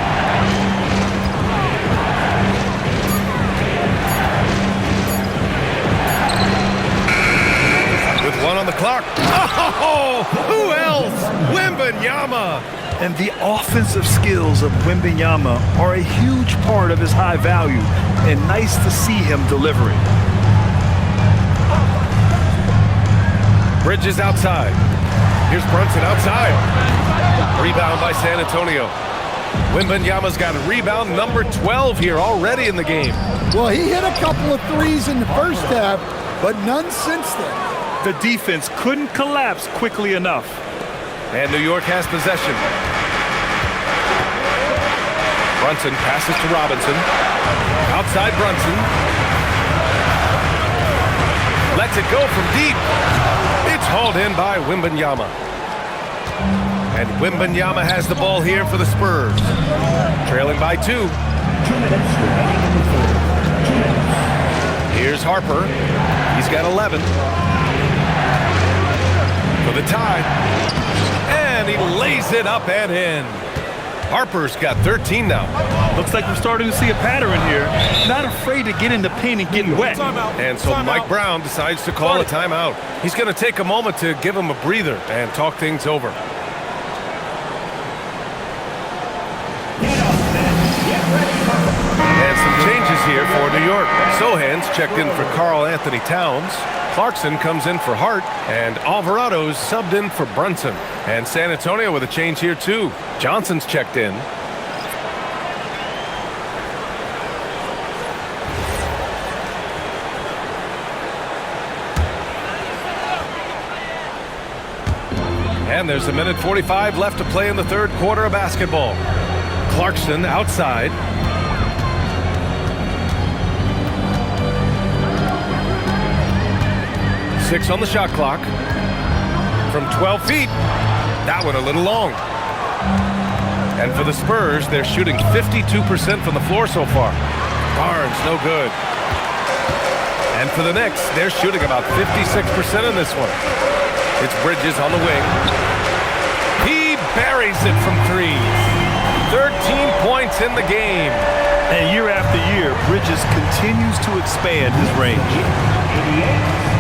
With 1 on the clock. Oh, who else? Wembanyama.
And the offensive skills of Wembanyama are a huge part of his high value, and nice to see him delivering.
Bridges outside. Here's Brunson outside. Rebound by San Antonio. Wembanyama's got rebound number 12 here already in the game.
Well, he hit a couple of threes in the first half, but none since then.
The defense couldn't collapse quickly enough.
And New York has possession. Brunson passes to Robinson. Outside Brunson. Lets it go from deep. It's hauled in by Wembanyama. And Wembanyama has the ball here for the Spurs. Trailing by 2.
2 minutes remaining in the third. 2 minutes.
Here's Harper. He's got 11. For the tie. And he lays it up and in. Harper's got 13 now.
Looks like we're starting to see a pattern here. Not afraid to get in the paint and get wet.
And so Mike Brown decides to call a timeout. He's going to take a moment to give him a breather and talk things over. And some changes here for New York. Sohan's checked in for Karl Anthony Towns. Clarkson comes in for Hart, and Alvarado's subbed in for Brunson. And San Antonio with a change here too. Johnson's checked in. And there's 1:45 left to play in the third quarter of basketball. Clarkson outside. Six on the shot clock. From 12 feet. That one a little long. And for the Spurs, they're shooting 52% from the floor so far. Barnes, no good. And for the Knicks, they're shooting about 56% in this one. It's Bridges on the wing. He buries it from 3. 13 points in the game.
And year after year, Bridges continues to expand his range.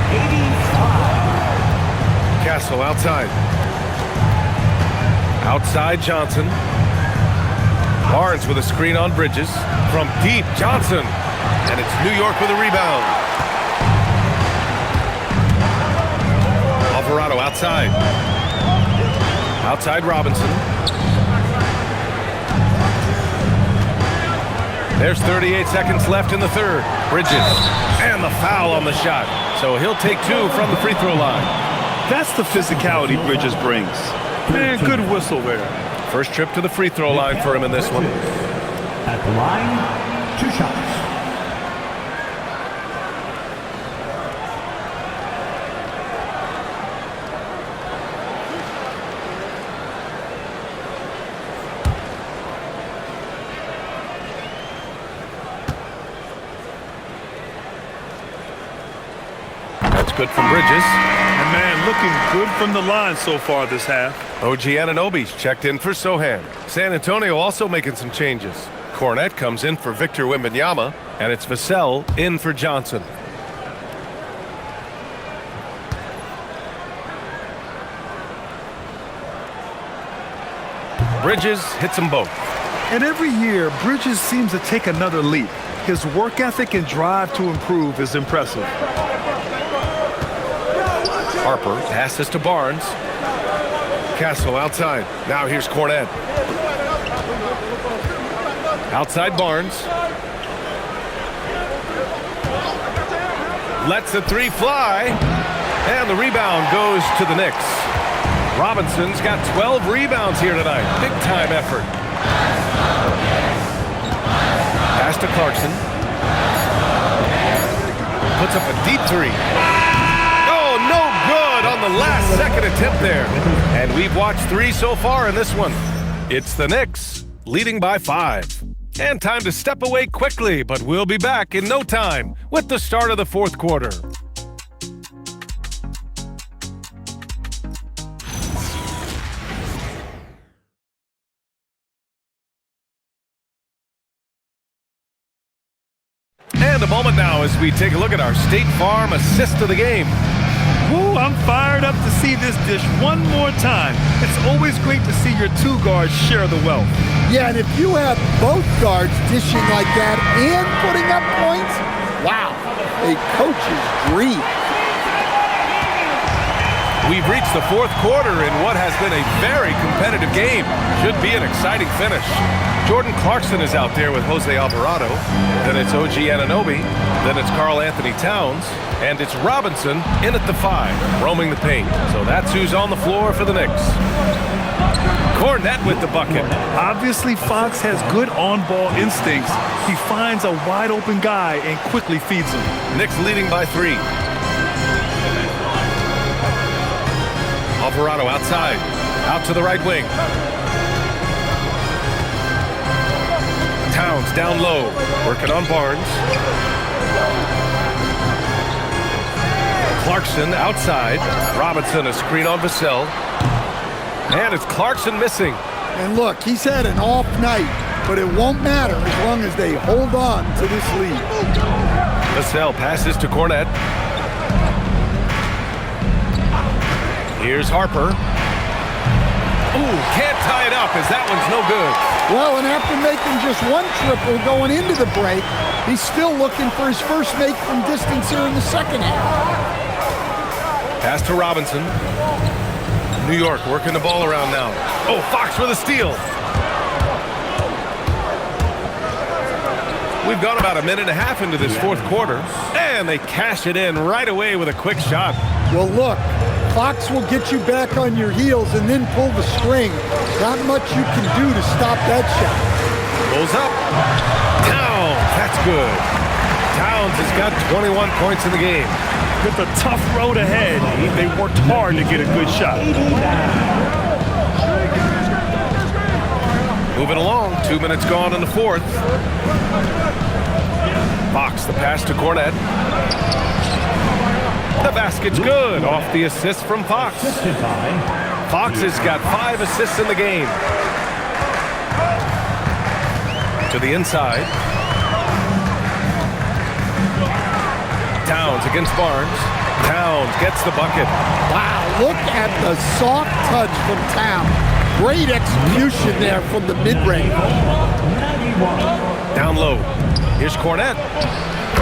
85.
Castle outside. Outside Johnson. Barnes with a screen on Bridges. From deep, Johnson. And it's New York with a rebound. Alvarado outside. Outside Robinson. There's 38 seconds left in the third. Bridges. And the foul on the shot. So he'll take 2 from the free throw line.
That's the physicality Bridges brings. Man, good whistle there.
First trip to the free throw line for him in this one.
At the line, 2 shots.
That's good from Bridges.
And man, looking good from the line so far this half.
OG Anunoby's checked in for Sohan. San Antonio also making some changes. Cornette comes in for Victor Wembanyama, and it's Vassell in for Johnson. Bridges hits them both.
And every year, Bridges seems to take another leap. His work ethic and drive to improve is impressive.
Harper passes to Barnes. Castle outside. Now here's Cornette. Outside Barnes. Lets the 3 fly. And the rebound goes to the Knicks. Robinson's got 12 rebounds here tonight. Big time effort. Pass to Clarkson. Puts up a deep 3. Oh, no good on the last second attempt there. And we've watched 3 so far in this one. It's the Knicks leading by 5. And time to step away quickly, but we'll be back in no time with the start of the fourth quarter. And a moment now as we take a look at our State Farm assist of the game.
Woo, I'm fired up to see this dish one more time. It's always great to see your 2 guards share the wealth.
Yeah, and if you have both guards dishing like that and putting up points, wow, a coach's dream.
We've reached the fourth quarter in what has been a very competitive game. Should be an exciting finish. Jordan Clarkson is out there with Jose Alvarado. Then it's OG Anunoby. Then it's Karl Anthony Towns. And it's Robinson in at the 5, roaming the paint. So that's who's on the floor for the Knicks. Cornette with the bucket.
Obviously, Fox has good on-ball instincts. He finds a wide-open guy and quickly feeds him.
Knicks leading by 3. Alvarado outside. Out to the right wing. Towns down low. Working on Barnes. Clarkson outside. Robinson a screen on Vassell. And it's Clarkson missing.
And look, he's had an off night, but it won't matter as long as they hold on to this lead.
Vassell passes to Cornette. Here's Harper. Ooh, can't tie it up as that one's no good.
Well, and after making just 1 triple going into the break, he's still looking for his first make from distance here in the second half.
Pass to Robinson. New York working the ball around now. Oh, Fox with a steal. We've gone about a minute and a half into this fourth quarter, and they cash it in right away with a quick shot.
Well, look, Fox will get you back on your heels and then pull the string. Not much you can do to stop that shot.
Pulls up. Towns, that's good. Towns has got 21 points in the game.
With a tough road ahead, they worked hard to get a good shot.
Moving along, 2 minutes gone in the fourth. Fox, the pass to Cornette. The basket's good off the assist from Fox. Fox has got 5 assists in the game. To the inside. Towns against Barnes. Towns gets the bucket.
Wow, look at the soft touch from Towns. Great execution there from the mid-range.
Down low. Here's Cornette.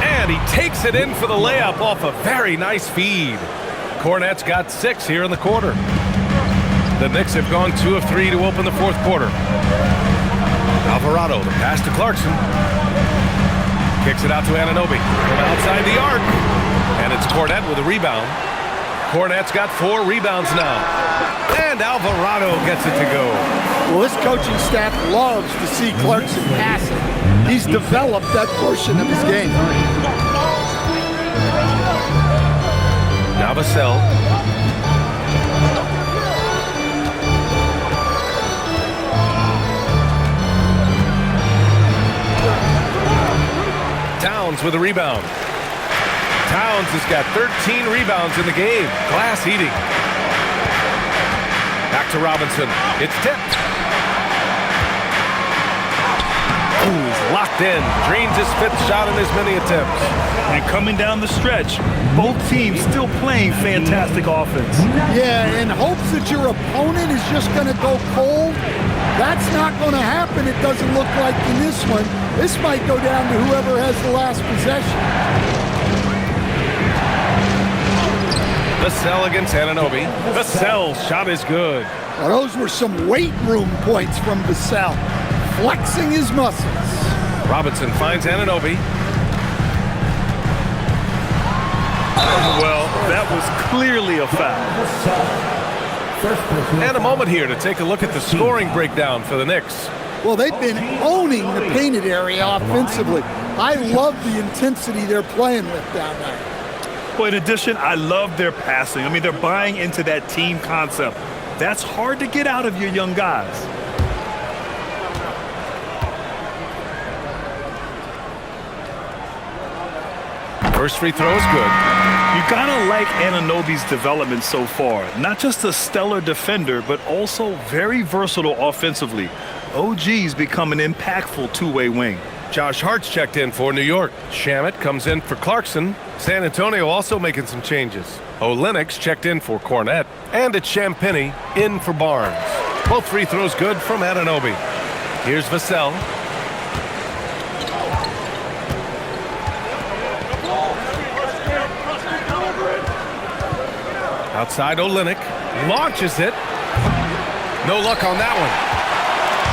And he takes it in for the layup off a very nice feed. Cornette's got 6 here in the quarter. The Knicks have gone 2 of 3 to open the fourth quarter. Alvarado, the pass to Clarkson. Kicks it out to Anunoby from outside the arc. And it's Cornette with a rebound. Cornette's got 4 rebounds now. And Alvarado gets it to go.
Well, this coaching staff loves to see Clarkson passing. He's developed that portion of his game.
Now Vassell. Towns with a rebound. Towns has got 13 rebounds in the game. Glass eating. Back to Robinson. It's tipped. Ooh, he's locked in. Drains his 5th shot in as many attempts.
And coming down the stretch, both teams still playing fantastic offense.
Yeah, in hopes that your opponent is just going to go cold. That's not going to happen, it doesn't look like in this one. This might go down to whoever has the last possession.
Vassell against Anunoby. Vassell's shot is good.
Now, those were some weight room points from Vassell, flexing his muscles.
Robinson finds Anunoby.
Well, that was clearly a foul.
And a moment here to take a look at the scoring breakdown for the Knicks.
Well, they've been owning the painted area offensively. I love the intensity they're playing with down there.
Well, in addition, I love their passing. I mean, they're buying into that team concept. That's hard to get out of your young guys.
First free throw is good.
You gotta like Anunoby's development so far. Not just a stellar defender, but also very versatile offensively. OG's become an impactful two-way wing.
Josh Hart's checked in for New York. Shamet comes in for Clarkson. San Antonio also making some changes. Olenek's checked in for Cornette. And it's Champagnie in for Barnes. Both free throws good from Anunoby. Here's Vassell. Outside Olenek. Launches it. No luck on that one.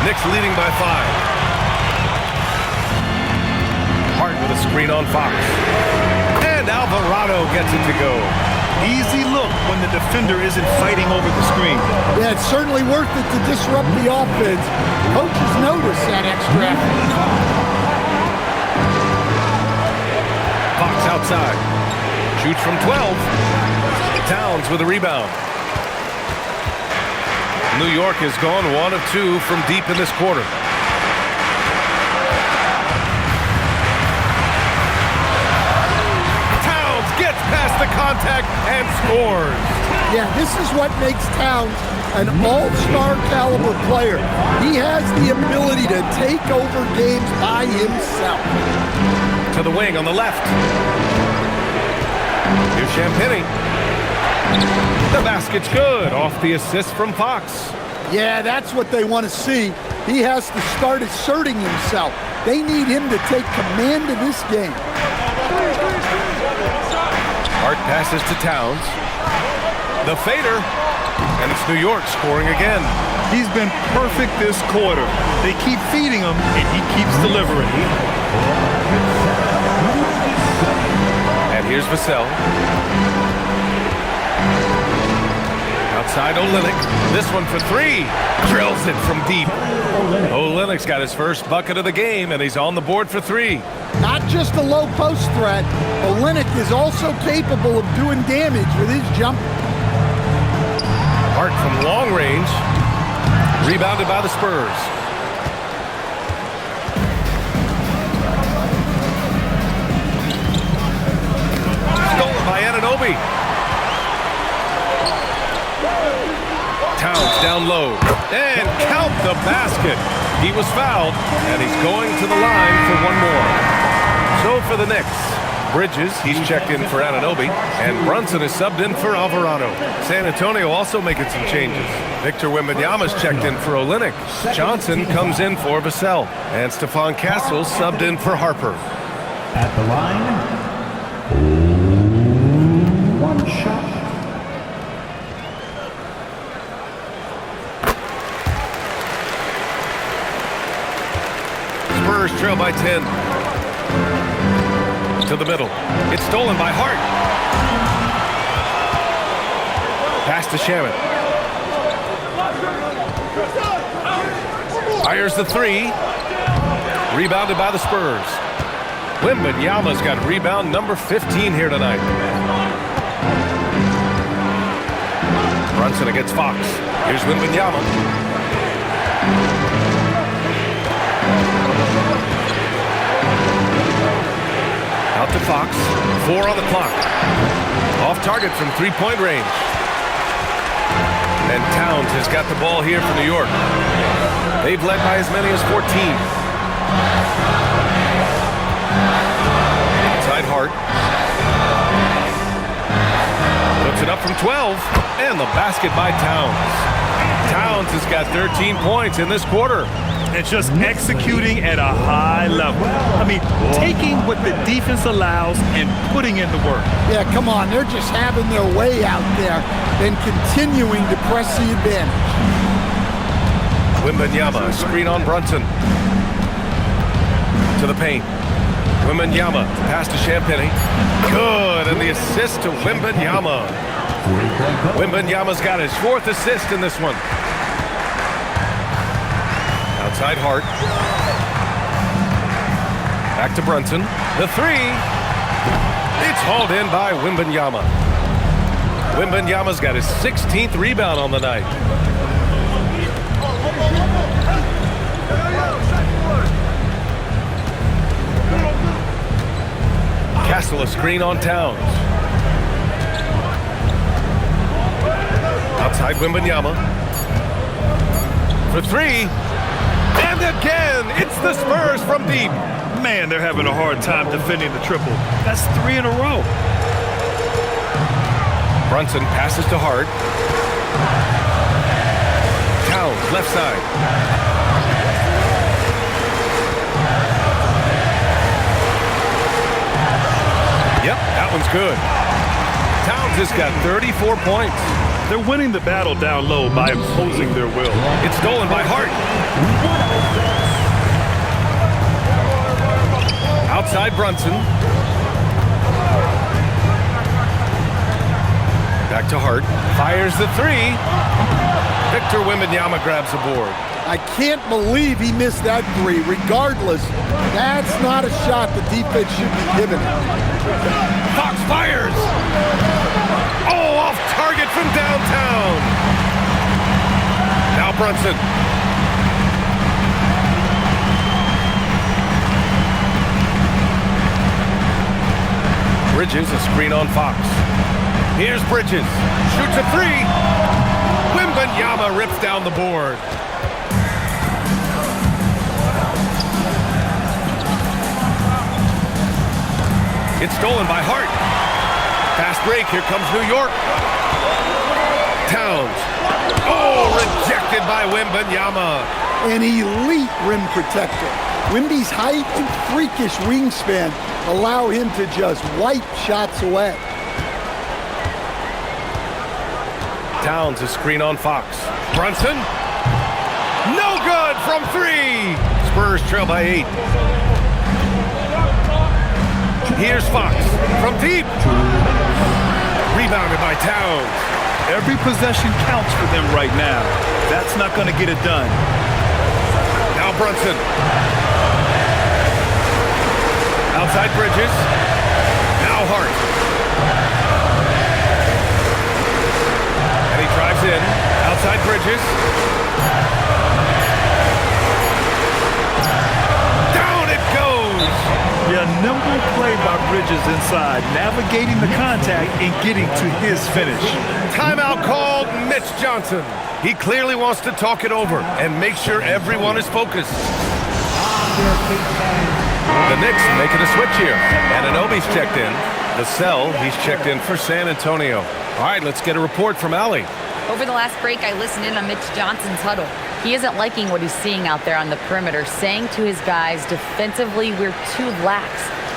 Knicks leading by 5. Hart with a screen on Fox. And Alvarado gets it to go.
Easy look when the defender isn't fighting over the screen.
Yeah, it's certainly worth it to disrupt the offense. Coaches notice that extra effort.
Fox outside. Shoots from 12. Towns with a rebound. New York has gone 1 of 2 from deep in this quarter. Towns gets past the contact and scores.
Yeah, this is what makes Towns an all-star caliber player. He has the ability to take over games by himself.
To the wing on the left. Here's Champagnie. The basket's good off the assist from Fox.
Yeah, that's what they want to see. He has to start asserting himself. They need him to take command of this game.
Hart passes to Towns. The fader. And it's New York scoring again.
He's been perfect this quarter. They keep feeding him, and he keeps delivering.
And here's Vassell. Outside Olenek. This one for 3. Drills it from deep. Olenek's got his first bucket of the game, and he's on the board for 3.
Not just a low post threat, Olenek is also capable of doing damage with his jump.
Hart from long range. Rebounded by the Spurs. Stolen by Anunoby. Towns down low. And count the basket. He was fouled, and he's going to the line for one more. So for the Knicks, Bridges, he's checked in for Anunoby, and Brunson is subbed in for Alvarado. San Antonio also making some changes. Victor Wembanyama's checked in for Olynyk. Johnson comes in for Vassell, and Stephon Castle subbed in for Harper.
At the line, one shot.
Spurs trail by 10. To the middle. It's stolen by Hart. Pass to Shaman. Fires the three. Rebounded by the Spurs. Wembanyama's got rebound number 15 here tonight. Brunson against Fox. Here's Wembanyama. Out to Fox. 4 on the clock. Off target from three-point range. And Towns has got the ball here for New York. They've led by as many as 14. Inside Hart. Puts it up from 12. And the basket by Towns. Towns has got 13 points in this quarter.
And just executing at a high level. I mean, taking what the defense allows and putting in the work.
Yeah, come on. They're just having their way out there and continuing to press the advantage.
Wembanyama, screen on Brunson. To the paint. Wembanyama, pass to Champagny. Good, and the assist to Wembanyama. Wembanyama's got his 4th assist in this one. Outside Hart. Back to Brunson. The three. It's hauled in by Wembanyama. Wembanyama's got his 16th rebound on the night. Castle a screen on Towns. Outside Wembanyama. For three. And again, it's the Spurs from deep.
Man, they're having a hard time defending the triple. That's 3 in a row.
Brunson passes to Hart. Towns, left side. Yep, that one's good. Towns has got 34 points.
They're winning the battle down low by imposing their will.
It's stolen by Hart. Outside Brunson. Back to Hart. Fires the three. Victor Wembanyama grabs the board.
I can't believe he missed that three. Regardless, that's not a shot the defense should be giving him.
Fox fires. Oh, off target from downtown. Now Brunson. Bridges, a screen on Fox. Here's Bridges. Shoots a three. Wembanyama rips down the board. It's stolen by Hart. Fast break. Here comes New York. Towns. Oh, rejected by Wembanyama.
An elite rim protector. Wemby's height and freakish wingspan allow him to just wipe shots away.
Towns, a screen on Fox. Brunson. No good from three. Spurs trail by 8. Here's Fox from deep. Rebounded by Towns.
Every possession counts for them right now. That's not going to get it done.
Now Brunson. Outside Bridges. Now Hart. And he drives in. Outside Bridges. Down it goes.
Yeah, nimble play by Bridges inside, navigating the contact and getting to his finish.
Timeout called. Mitch Johnson. He clearly wants to talk it over and make sure everyone is focused.
On their feet,
The Knicks making a switch here. Anunoby's checked in. Vassell, he's checked in for San Antonio. All right, let's get a report from Allie.
Over the last break, I listened in on Mitch Johnson's huddle. He isn't liking what he's seeing out there on the perimeter, saying to his guys, defensively, we're too lax,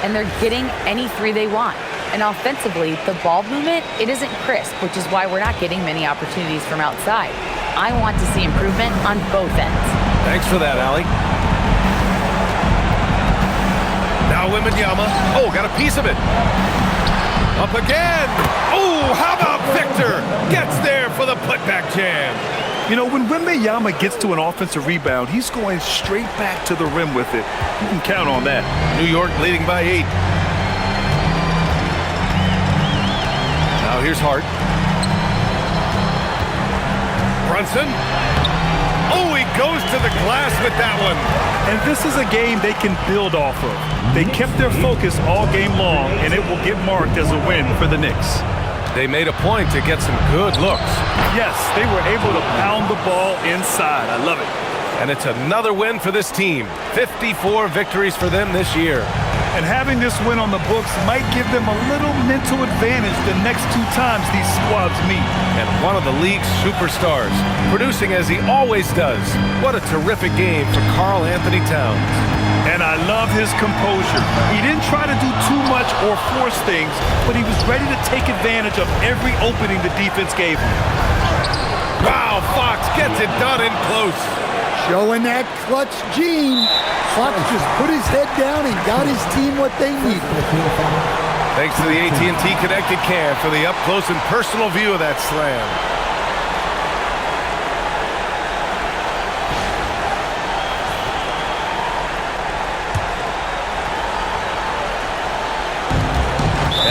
and they're getting any three they want. And offensively, the ball movement, it isn't crisp, which is why we're not getting many opportunities from outside. I want to see improvement on both ends.
Thanks for that, Allie. Now Wembanyama. Oh, got a piece of it. Up again. Oh, how about Victor? Gets there for the putback jam.
You know, when Wembanyama gets to an offensive rebound, he's going straight back to the rim with it. You can count on that.
New York leading by 8. Now here's Hart. Brunson. Oh, he goes to the glass with that one.
And this is a game they can build off of. They kept their focus all game long, and it will get marked as a win for the Knicks.
They made a point to get some good looks.
Yes, they were able to pound the ball inside. I love it.
And it's another win for this team. 54 victories for them this year.
And having this win on the books might give them a little mental advantage the next 2 times these squads meet.
And one of the league's superstars, producing as he always does. What a terrific game for Karl Anthony Towns.
And I love his composure. He didn't try to do too much or force things, but he was ready to take advantage of every opening the defense gave him.
Wow, Fox gets it done in close.
Showing that clutch gene. Fox just put his head down and got his team what they needed.
Thanks to the AT&T Connected Cam for the up-close and personal view of that slam.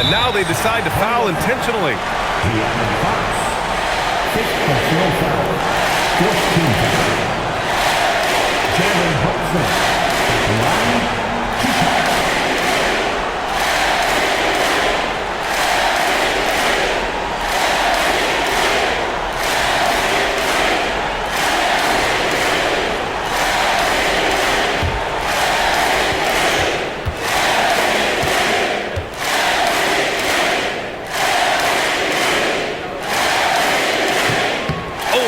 And now they decide to foul intentionally.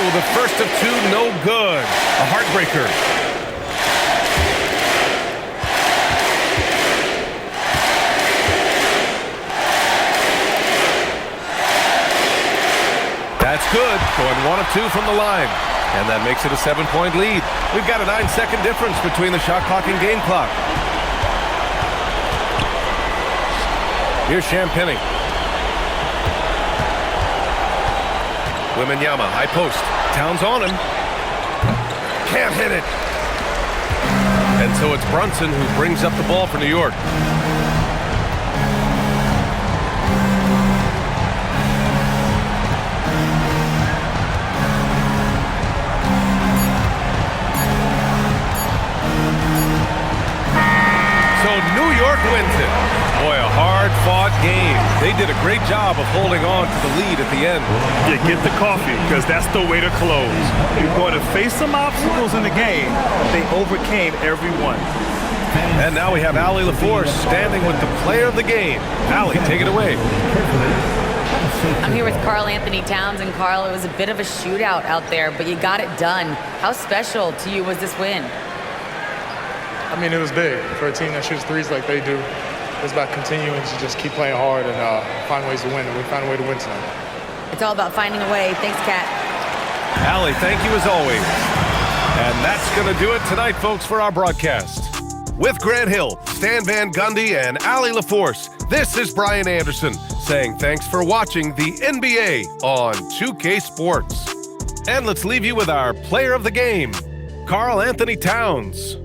The first of 2, no good. A heartbreaker. That's good. Going 1 of 2 from the line. And that makes it a 7-point lead. We've got a 9-second difference between the shot clock and game clock. Here's Champagnie. Wembanyama, high post. Towns on him. Can't hit it. And so it's Brunson who brings up the ball for New York. So New York wins it. Boy, a hard-fought game. They did a great job of holding on to the lead at the end.
Yeah, get the coffee, because that's the way to close. You're going to face some obstacles in the game, but they overcame every one.
And now we have Allie LaForce standing with the player of the game. Allie, take it away.
I'm here with Karl Anthony Towns, and Karl, it was a bit of a shootout out there, but you got it done. How special to you was this win?
I mean, it was big for a team that shoots threes like they do. It's about continuing to just keep playing hard and find ways to win, and we found a way to win tonight.
It's all about finding a way. Thanks, Kat.
Allie, thank you as always. And that's going to do it tonight, folks, for our broadcast. With Grant Hill, Stan Van Gundy, and Allie LaForce, this is Brian Anderson saying thanks for watching the NBA on 2K Sports. And let's leave you with our player of the game, Karl Anthony Towns.